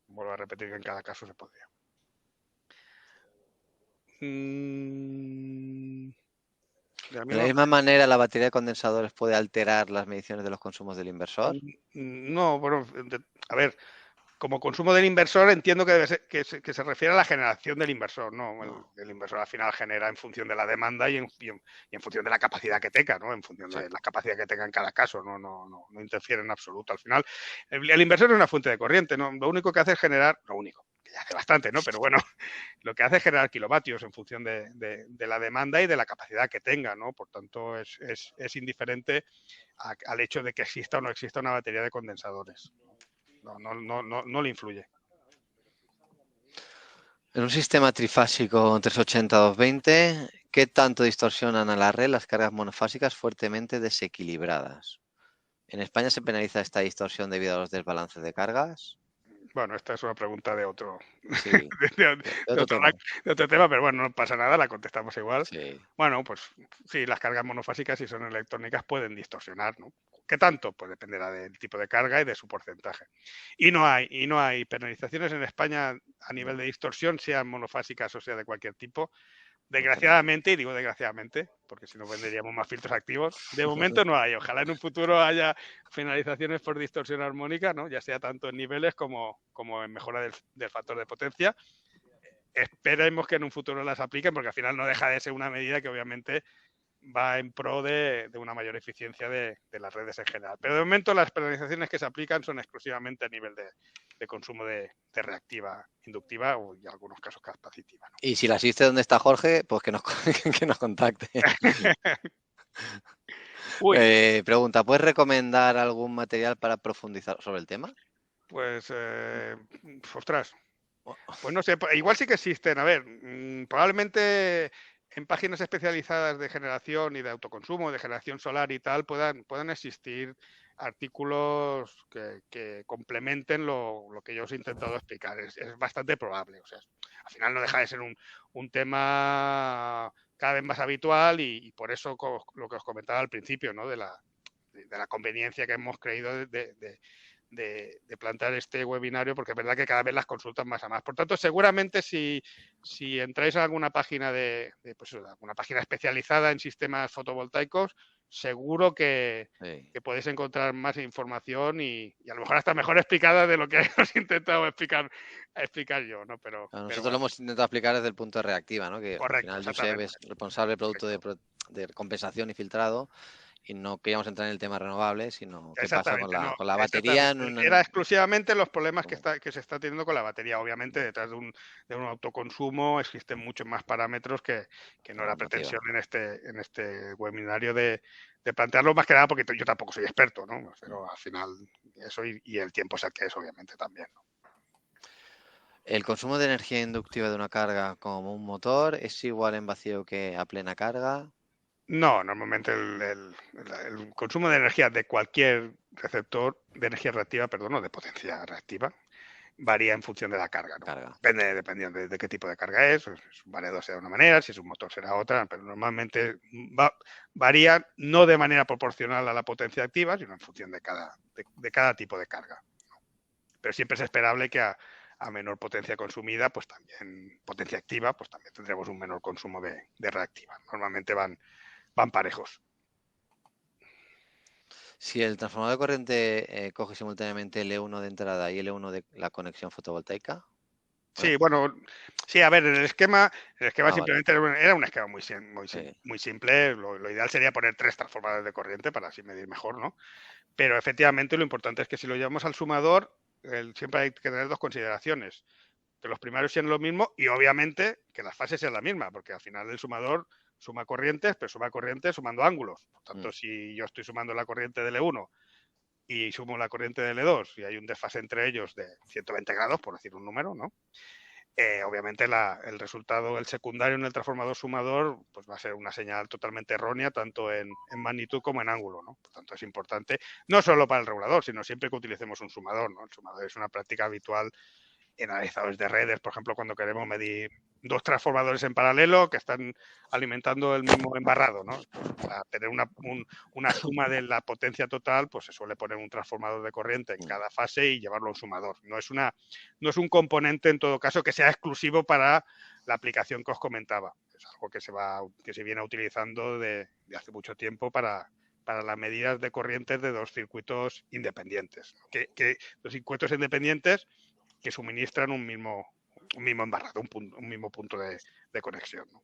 [SPEAKER 1] vuelvo a repetir que en cada caso se podría. Mm, de la
[SPEAKER 3] De la
[SPEAKER 1] misma
[SPEAKER 3] misma manera, la batería de condensadores puede alterar las mediciones de los consumos del inversor.
[SPEAKER 1] No, bueno, a ver, como consumo del inversor entiendo que debe ser, que se refiere a la generación del inversor, ¿no?
[SPEAKER 3] No.
[SPEAKER 1] El inversor al final genera en función de la demanda y en función de la capacidad que tenga, ¿no? En función de
[SPEAKER 3] Exacto.
[SPEAKER 1] la capacidad que tenga en cada caso, no interfiere en absoluto. Al final, el inversor es una fuente de corriente, ¿no? Lo único que hace es generar, lo único, que ya hace bastante, ¿no? Pero bueno, lo que hace es generar kilovatios en función de la demanda y de la capacidad que tenga, ¿no? Por tanto, es indiferente al hecho de que exista o no exista una batería de condensadores. No le influye.
[SPEAKER 3] En un sistema trifásico 380-220, ¿qué tanto distorsionan a la red las cargas monofásicas fuertemente desequilibradas? ¿En España se penaliza esta distorsión debido a los desbalances de cargas?
[SPEAKER 1] Bueno, esta es una pregunta de otro,
[SPEAKER 3] Sí,
[SPEAKER 1] de,
[SPEAKER 3] de otro
[SPEAKER 1] otro,
[SPEAKER 3] tema.
[SPEAKER 1] de otro tema, pero bueno, no pasa nada, la contestamos igual.
[SPEAKER 3] Sí.
[SPEAKER 1] Bueno, pues sí, las cargas monofásicas, si son electrónicas, pueden distorsionar, ¿no? ¿Qué tanto? Pues dependerá del tipo de carga y de su porcentaje. Y no hay penalizaciones en España a nivel de distorsión, sean monofásicas o sea de cualquier tipo. Desgraciadamente, y digo desgraciadamente, porque si no venderíamos más filtros activos, de momento no hay. Ojalá en un futuro haya penalizaciones por distorsión armónica, ¿no? Ya sea tanto en niveles como en mejora del factor de potencia. Esperemos que en un futuro las apliquen, porque al final no deja de ser una medida que obviamente va en pro de una mayor eficiencia de las redes en general. Pero de momento las penalizaciones que se aplican son exclusivamente a nivel de consumo de reactiva inductiva o en algunos casos capacitiva, ¿no?
[SPEAKER 3] Y si la asiste donde está Jorge, pues que nos, que nos contacte.
[SPEAKER 1] Uy,
[SPEAKER 3] Pregunta, ¿puedes recomendar algún material para profundizar sobre el tema?
[SPEAKER 1] pues, ostras, pues no sé, igual sí que existen. A ver, probablemente en páginas especializadas de generación y de autoconsumo, de generación solar y tal, puedan existir artículos que complementen lo que yo os he intentado explicar. Es bastante probable. O sea, al final no deja de ser un tema cada vez más habitual y por eso lo que os comentaba al principio, ¿no? De la conveniencia que hemos creído de plantear este webinario, porque es verdad que cada vez las consultan más a más. Por tanto, seguramente si entráis a alguna página pues, alguna página especializada en sistemas fotovoltaicos, seguro que podéis encontrar más información y a lo mejor hasta mejor explicada de lo que os he intentado explicar yo, ¿no? Pero
[SPEAKER 3] Nosotros
[SPEAKER 1] bueno,
[SPEAKER 3] lo hemos intentado explicar desde el punto de reactiva, ¿no? Que al
[SPEAKER 1] correcto,
[SPEAKER 3] final Josep
[SPEAKER 1] exactamente.
[SPEAKER 3] es responsable del producto de compensación y filtrado y no queríamos entrar en el tema renovable, sino qué pasa con
[SPEAKER 1] Exactamente, no,
[SPEAKER 3] la batería en
[SPEAKER 1] exactamente. Era exclusivamente los problemas
[SPEAKER 3] como-
[SPEAKER 1] que se está teniendo con la batería. Obviamente, detrás de un autoconsumo existen muchos más parámetros que no
[SPEAKER 3] la
[SPEAKER 1] era
[SPEAKER 3] normativa.
[SPEAKER 1] pretensión en este webinario de plantearlo, más que nada porque yo tampoco soy experto, ¿no? Pero al final eso y el tiempo es el que es, obviamente, también, ¿no?
[SPEAKER 3] El consumo de energía inductiva de una carga como un motor es igual en vacío que a plena carga.
[SPEAKER 1] No, normalmente el consumo de energía de cualquier receptor de energía reactiva, perdón, no de potencia reactiva, varía en función de la carga, ¿no?
[SPEAKER 3] Carga.
[SPEAKER 1] Dependiendo de qué tipo de carga es, pues, si es un variador será de una manera, si es un motor será otra, pero normalmente varía no de manera proporcional a la potencia activa, sino en función de cada tipo de carga, ¿no? Pero siempre es esperable que a menor potencia consumida, pues también potencia activa, pues también tendremos un menor consumo de reactiva. Normalmente van parejos.
[SPEAKER 3] Si el transformador de corriente coge simultáneamente L1 de entrada y L1 de la conexión fotovoltaica.
[SPEAKER 1] Sí, bueno, sí, a ver, el esquema
[SPEAKER 3] Vale.
[SPEAKER 1] simplemente era un esquema
[SPEAKER 3] Sí.
[SPEAKER 1] muy simple. Lo ideal sería poner 3 transformadores de corriente para así medir mejor, ¿no? Pero efectivamente lo importante es que si lo llevamos al sumador, siempre hay que tener dos consideraciones. Que los primarios sean lo mismo y obviamente que las fases sean la misma, porque al final el sumador suma corrientes, pero suma corrientes sumando ángulos. Por tanto, si yo estoy sumando la corriente de L1 y sumo la corriente de L2 y hay un desfase entre ellos de 120 grados, por decir un número, ¿no? Obviamente el resultado, el secundario en el transformador sumador, pues va a ser una señal totalmente errónea, tanto en magnitud como en ángulo, ¿no? Por tanto, es importante, no solo para el regulador, sino siempre que utilicemos un sumador, ¿no? El sumador es una práctica habitual en analizadores de redes, por ejemplo, cuando queremos medir dos transformadores en paralelo que están alimentando el mismo embarrado, ¿no? Pues para tener una suma de la potencia total, pues se suele poner un transformador de corriente en cada fase y llevarlo a un sumador. No es un componente, en todo caso, que sea exclusivo para la aplicación que os comentaba. Es algo que se viene utilizando de hace mucho tiempo para las medidas de corrientes de dos circuitos independientes. Que los circuitos independientes que suministran un mismo embarrado, un mismo punto de conexión, ¿no?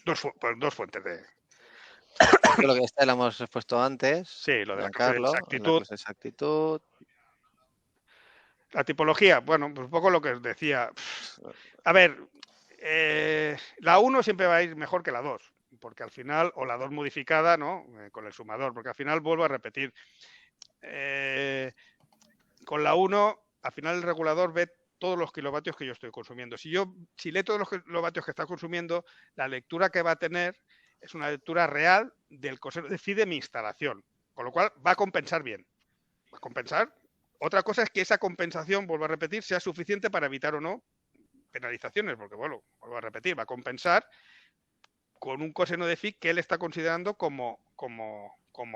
[SPEAKER 1] Dos fuentes de...
[SPEAKER 3] Lo que lo hemos expuesto antes.
[SPEAKER 1] Sí, lo de la
[SPEAKER 3] clase
[SPEAKER 1] de exactitud. La tipología, bueno, pues un poco lo que os decía. A ver, la 1 siempre va a ir mejor que la 2, porque al final, o la 2 modificada, ¿no? Con el sumador, porque al final vuelvo a repetir. Con la 1, al final el regulador ve todos los kilovatios que yo estoy consumiendo. Si lee todos los kilovatios que está consumiendo, la lectura que va a tener es una lectura real del coseno de phi de mi instalación, con lo cual va a compensar bien. Va a compensar. Otra cosa es que esa compensación, vuelvo a repetir, sea suficiente para evitar o no penalizaciones, porque, bueno, vuelvo a repetir, va a compensar con un coseno de phi que él está considerando como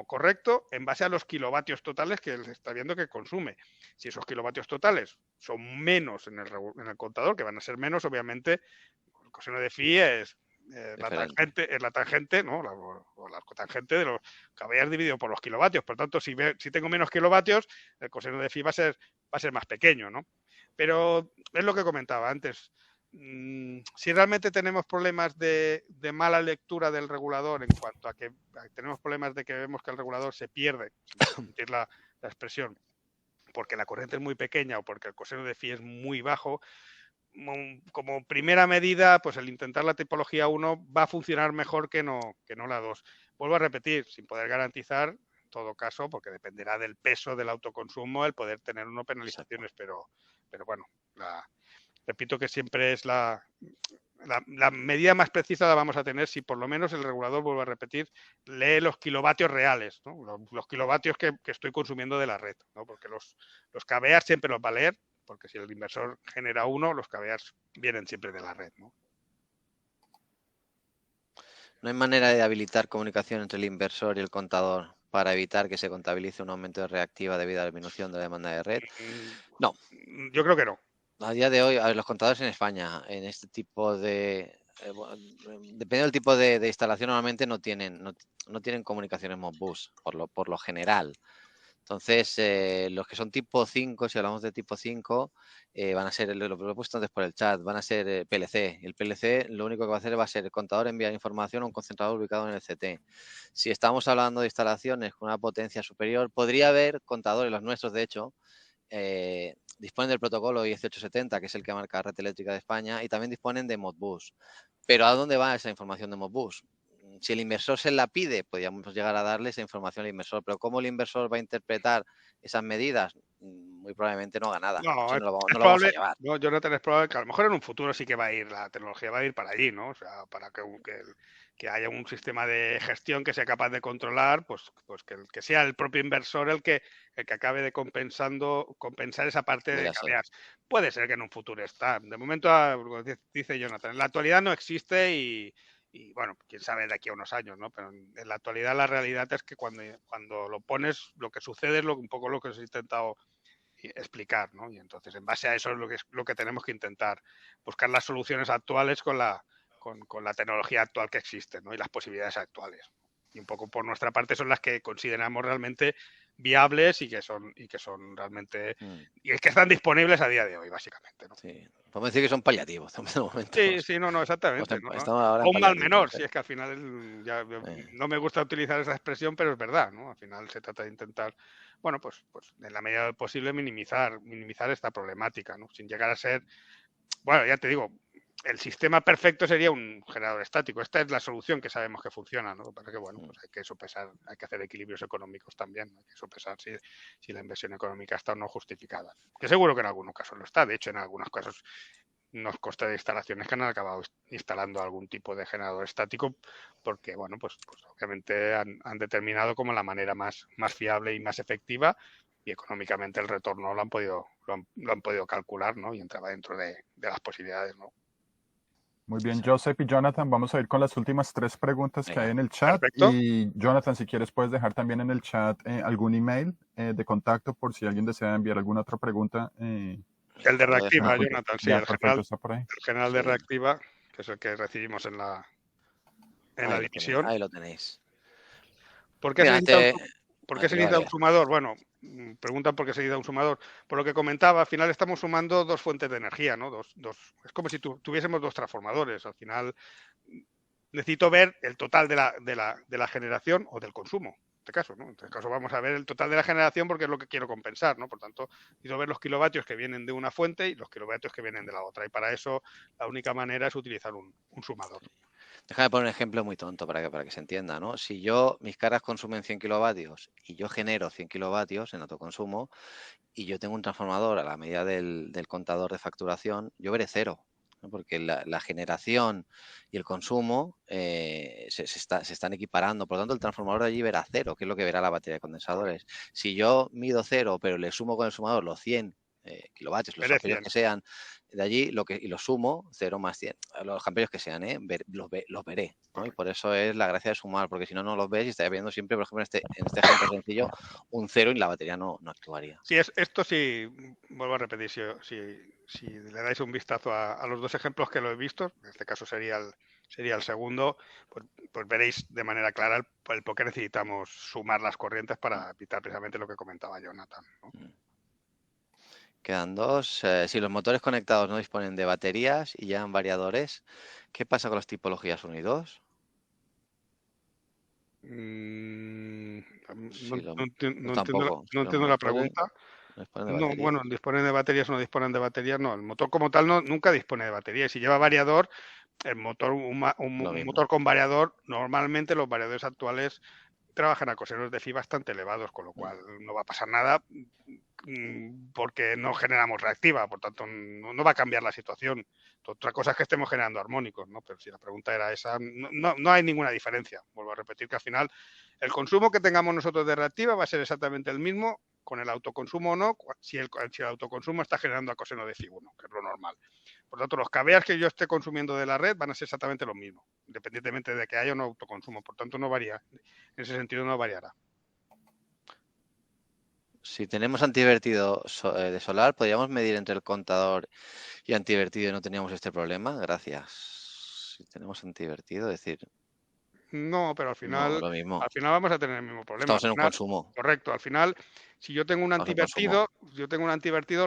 [SPEAKER 1] correcto en base a los kilovatios totales que él está viendo que consume. Si esos kilovatios totales son menos en el contador, que van a ser menos, obviamente, el coseno de phi es la tangente, ¿no? La cotangente de lo que habías dividido por los kilovatios. Por tanto, si tengo menos kilovatios, el coseno de phi va a ser más pequeño, ¿no? Pero es lo que comentaba antes. Si realmente tenemos problemas de mala lectura del regulador en cuanto a que tenemos problemas de que vemos que el regulador se pierde, sin la expresión, porque la corriente es muy pequeña o porque el coseno de phi es muy bajo, como primera medida, pues el intentar la tipología 1 va a funcionar mejor que no la 2. Vuelvo a repetir, sin poder garantizar, en todo caso, porque dependerá del peso del autoconsumo, el poder tener unas penalizaciones, pero bueno, repito que siempre es la medida más precisa la vamos a tener si por lo menos el regulador, vuelvo a repetir, lee los kilovatios reales, ¿no? Los kilovatios que estoy consumiendo de la red, ¿no? Porque los KVAs siempre los va a leer, porque si el inversor genera 1, los KVAs vienen siempre de la red, ¿no?
[SPEAKER 3] ¿No hay manera de habilitar comunicación entre el inversor y el contador para evitar que se contabilice un aumento de reactiva debido a la disminución de la demanda de red? No.
[SPEAKER 1] Yo creo que no.
[SPEAKER 3] A día de hoy, los contadores en España, en este tipo de... dependiendo del tipo de instalación, normalmente no tienen comunicaciones Modbus, por lo general. Entonces, los que son tipo 5, si hablamos de tipo 5, van a ser, lo he puesto antes por el chat, van a ser PLC. El PLC lo único que va a hacer va a ser el contador enviar información a un concentrador ubicado en el CT. Si estamos hablando de instalaciones con una potencia superior, podría haber contadores, los nuestros de hecho, disponen del protocolo I1870, que es el que marca la red eléctrica de España, y también disponen de Modbus. Pero ¿a dónde va esa información de Modbus? Si el inversor se la pide, podríamos llegar a darle esa información al inversor, pero ¿cómo el inversor va a interpretar esas medidas? Muy probablemente no haga nada.
[SPEAKER 1] No,
[SPEAKER 3] lo vamos a llevar.
[SPEAKER 1] No, Jonathan, es probable que a lo mejor en un futuro sí que va a ir, la tecnología va a ir para allí, ¿no? O sea, para que haya un sistema de gestión que sea capaz de controlar, pues que sea el propio inversor el que acabe de compensar esa parte de KVAs. Puede ser que en un futuro está. De momento, dice Jonathan, en la actualidad no existe y bueno, quién sabe de aquí a unos años, ¿no? Pero en la actualidad la realidad es que cuando lo pones, lo que sucede es un poco lo que os he intentado explicar, ¿no? Y entonces, en base a eso es lo que tenemos que intentar, buscar las soluciones actuales con la tecnología actual que existe, ¿no? Y las posibilidades actuales. Y un poco por nuestra parte son las que consideramos realmente viables y que son realmente y es que están disponibles a día de hoy, básicamente, ¿no?
[SPEAKER 3] Sí. Podemos decir que son paliativos en este momento.
[SPEAKER 1] Sí, no, exactamente. O un mal menor, si es que al final no me gusta utilizar esa expresión, pero es verdad, ¿no? Al final se trata de intentar, bueno, pues en la medida de posible minimizar esta problemática, ¿no? Sin llegar a ser, bueno, ya te digo, el sistema perfecto sería un generador estático. Esta es la solución que sabemos que funciona, ¿no? Para que, bueno, pues hay que sopesar, hay que hacer equilibrios económicos también, hay que sopesar si la inversión económica está o no justificada. Que seguro que en algunos casos lo está. De hecho, en algunos casos nos consta de instalaciones que han acabado instalando algún tipo de generador estático porque, bueno, pues obviamente han determinado como la manera más fiable y más efectiva y económicamente el retorno lo han podido calcular, ¿no? Y entraba dentro de las posibilidades, ¿no?
[SPEAKER 2] Muy bien, Joseph y Jonathan, vamos a ir con las últimas 3 preguntas que hay en el chat.
[SPEAKER 1] Perfecto.
[SPEAKER 2] Y Jonathan, si quieres puedes dejar también en el chat algún email de contacto por si alguien desea enviar alguna otra pregunta
[SPEAKER 1] El de
[SPEAKER 3] Lo
[SPEAKER 1] reactiva,
[SPEAKER 3] deja.
[SPEAKER 1] Jonathan, sí,
[SPEAKER 2] Ya,
[SPEAKER 1] el
[SPEAKER 2] perfecto, está por ahí.
[SPEAKER 1] general de
[SPEAKER 3] Sí.
[SPEAKER 1] reactiva, que es el que recibimos en la división.
[SPEAKER 3] Ahí lo tenéis.
[SPEAKER 1] ¿Por qué se
[SPEAKER 3] Mira,
[SPEAKER 1] necesita ¿por qué
[SPEAKER 3] aquí
[SPEAKER 1] se
[SPEAKER 3] lo va a
[SPEAKER 1] necesita un
[SPEAKER 3] leer.
[SPEAKER 1] sumador? Bueno, preguntan por qué se necesita un sumador. Por lo que comentaba, al final estamos sumando dos fuentes de energía, ¿no? Es como si tuviésemos dos transformadores. Al final necesito ver el total de la generación o del consumo. En este caso, ¿no? En este caso vamos a ver el total de la generación porque es lo que quiero compensar, ¿no? Por tanto, necesito ver los kilovatios que vienen de una fuente y los kilovatios que vienen de la otra. Y para eso la única manera es utilizar un sumador.
[SPEAKER 3] Déjame poner un ejemplo muy tonto para que se entienda, ¿no? Si mis caras consumen 100 kilovatios y yo genero 100 kilovatios en autoconsumo y yo tengo un transformador a la medida del contador de facturación, yo veré cero, ¿no? Porque la generación y el consumo se están equiparando. Por lo tanto, el transformador de allí verá cero, que es lo que verá la batería de condensadores. Si yo mido cero, pero le sumo con el sumador los 100 kilovatios, los
[SPEAKER 1] Veré
[SPEAKER 3] amperios
[SPEAKER 1] 100.
[SPEAKER 3] que sean, de allí y lo sumo, 0 más 100, los amperios que sean, los veré, ¿no? Y por eso es la gracia de sumar, porque si no, no los ves y estaría viendo siempre, por ejemplo, en este ejemplo sencillo, un 0 y la batería no actuaría.
[SPEAKER 1] Sí, esto sí, vuelvo a repetir, si le dais un vistazo a los dos ejemplos que lo he visto, en este caso sería el segundo, pues veréis de manera clara el por qué necesitamos sumar las corrientes para evitar precisamente lo que comentaba Jonathan, ¿no?
[SPEAKER 3] Quedan dos. Si los motores conectados no disponen de baterías y llevan variadores, ¿qué pasa con las tipologías 1 y 2?
[SPEAKER 1] No
[SPEAKER 3] Tampoco. Si los
[SPEAKER 1] entiendo la
[SPEAKER 3] motores
[SPEAKER 1] pregunta.
[SPEAKER 3] no disponen de
[SPEAKER 1] No,
[SPEAKER 3] batería.
[SPEAKER 1] bueno, disponen de baterías o no disponen de baterías, no. El motor como tal nunca dispone de baterías. Si lleva variador, el motor,
[SPEAKER 3] Lo
[SPEAKER 1] un
[SPEAKER 3] mismo.
[SPEAKER 1] motor con variador, normalmente los variadores actuales trabajan a coseros de phi bastante elevados, con lo cual no va a pasar nada porque no generamos reactiva, por tanto no va a cambiar la situación. Otra cosa es que estemos generando armónicos, ¿no? Pero si la pregunta era esa, no hay ninguna diferencia. Vuelvo a repetir que al final el consumo que tengamos nosotros de reactiva va a ser exactamente el mismo con el autoconsumo o no, si el autoconsumo está generando a coseno de phi1, que es lo normal. Por lo tanto, los kVAs que yo esté consumiendo de la red van a ser exactamente los mismos, independientemente de que haya o no autoconsumo. Por tanto, no varía. En ese sentido, no variará.
[SPEAKER 3] Si tenemos antivertido de solar, ¿podríamos medir entre el contador y antivertido y no teníamos este problema? Gracias. Si tenemos antivertido, es decir,
[SPEAKER 1] No, pero al final vamos a tener el mismo problema.
[SPEAKER 3] Estamos en un consumo.
[SPEAKER 1] Correcto. Al final, si yo tengo un antivertido,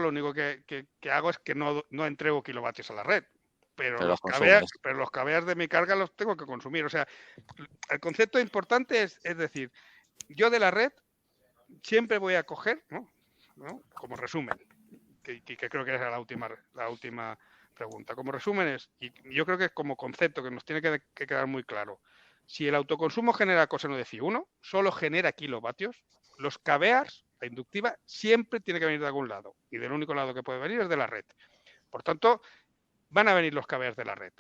[SPEAKER 1] lo único que hago es que no entrego kilovatios a la red. Pero los kVAs de mi carga los tengo que consumir. O sea, el concepto importante es decir, yo de la red siempre voy a coger, ¿no? Como resumen, que creo que es la última pregunta. Como resumen es, y yo creo que como concepto que nos tiene que quedar muy claro, si el autoconsumo genera coseno de phi1, solo genera kilovatios, los kVAs, la inductiva, siempre tiene que venir de algún lado. Y del único lado que puede venir es de la red. Por tanto, van a venir los kVAs de la red.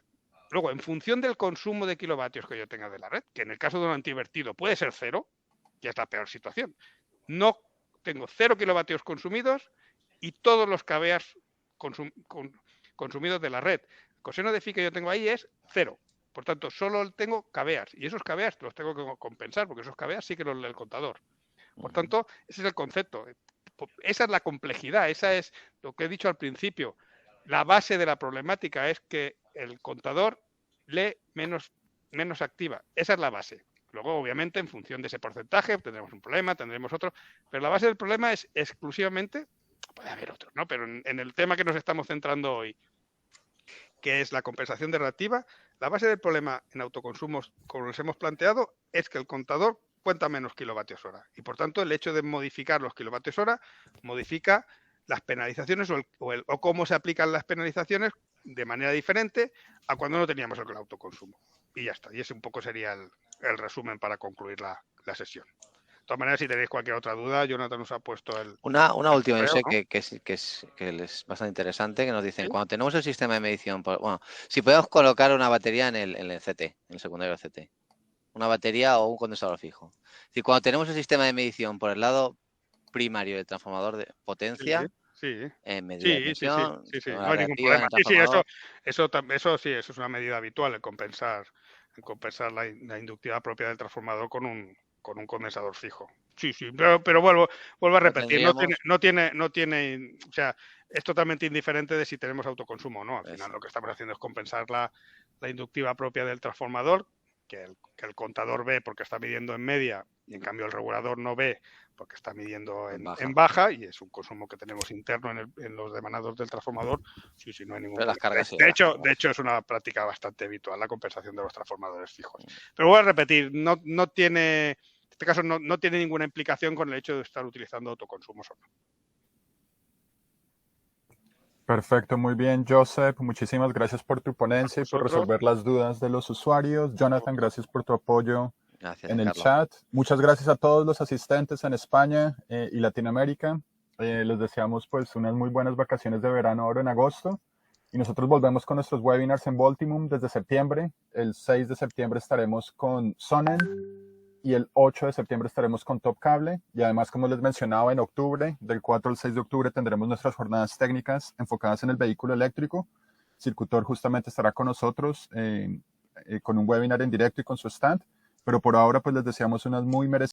[SPEAKER 1] Luego, en función del consumo de kilovatios que yo tenga de la red, que en el caso de un antivertido puede ser 0, que es la peor situación, no tengo 0 kilovatios consumidos y todos los kVAs consumidos de la red. El coseno de phi que yo tengo ahí es 0. Por tanto, solo tengo kVAs y esos kVAs los tengo que compensar porque esos kVAs sí que los lee el contador. Por tanto, ese es el concepto. Esa es la complejidad, esa es lo que he dicho al principio. La base de la problemática es que el contador lee menos activa. Esa es la base. Luego, obviamente, en función de ese porcentaje, tendremos un problema, tendremos otro, pero la base del problema es exclusivamente, puede haber otros, ¿no? Pero en el tema que nos estamos centrando hoy, que es la compensación de reactiva, la base del problema en autoconsumos, como nos hemos planteado, es que el contador cuenta menos kilovatios hora. Y por tanto, el hecho de modificar los kilovatios hora modifica las penalizaciones o cómo se aplican las penalizaciones de manera diferente a cuando no teníamos el autoconsumo. Y ya está. Y ese un poco sería el resumen para concluir la sesión. De todas maneras, si tenéis cualquier otra duda, Jonathan nos ha puesto
[SPEAKER 3] Una última, yo sé
[SPEAKER 1] ¿no?
[SPEAKER 3] que es bastante interesante, que nos dicen, ¿sí? Cuando tenemos el sistema de medición, si podemos colocar una batería en el CT, en el secundario del CT, una batería o un condensador fijo. Es decir, cuando tenemos el sistema de medición por el lado primario del transformador de potencia, medida de tensión,
[SPEAKER 1] no hay ningún problema. Eso sí, eso es una medida habitual, el compensar la inductividad propia del transformador con con un condensador fijo. Sí, pero vuelvo a repetir, no tiene, o sea, es totalmente indiferente de si tenemos autoconsumo o no. Al final lo que estamos haciendo es compensar la inductiva propia del transformador, que el contador ve porque está midiendo en media y en cambio el regulador no ve porque está midiendo en baja, y es un consumo que tenemos interno en los demanados del transformador. Sí, no hay ningún problema. De hecho, es una práctica bastante habitual la compensación de los transformadores fijos. Pero voy a repetir, no tiene, en este caso no tiene ninguna implicación con el hecho de estar utilizando autoconsumos o no.
[SPEAKER 2] Perfecto, muy bien, Joseph. Muchísimas gracias por tu ponencia y por resolver las dudas de los usuarios. Jonathan, gracias por tu apoyo en el chat. Muchas gracias a todos los asistentes en España y Latinoamérica. Les deseamos pues unas muy buenas vacaciones de verano ahora en agosto. Y nosotros volvemos con nuestros webinars en Baltimore desde septiembre. El 6 de septiembre estaremos con Sonnen y el 8 de septiembre estaremos con Top Cable. Y además, como les mencionaba, en octubre, del 4 al 6 de octubre, tendremos nuestras jornadas técnicas enfocadas en el vehículo eléctrico. Circutor justamente estará con nosotros con un webinar en directo y con su stand. Pero por ahora, pues les deseamos unas muy merecidas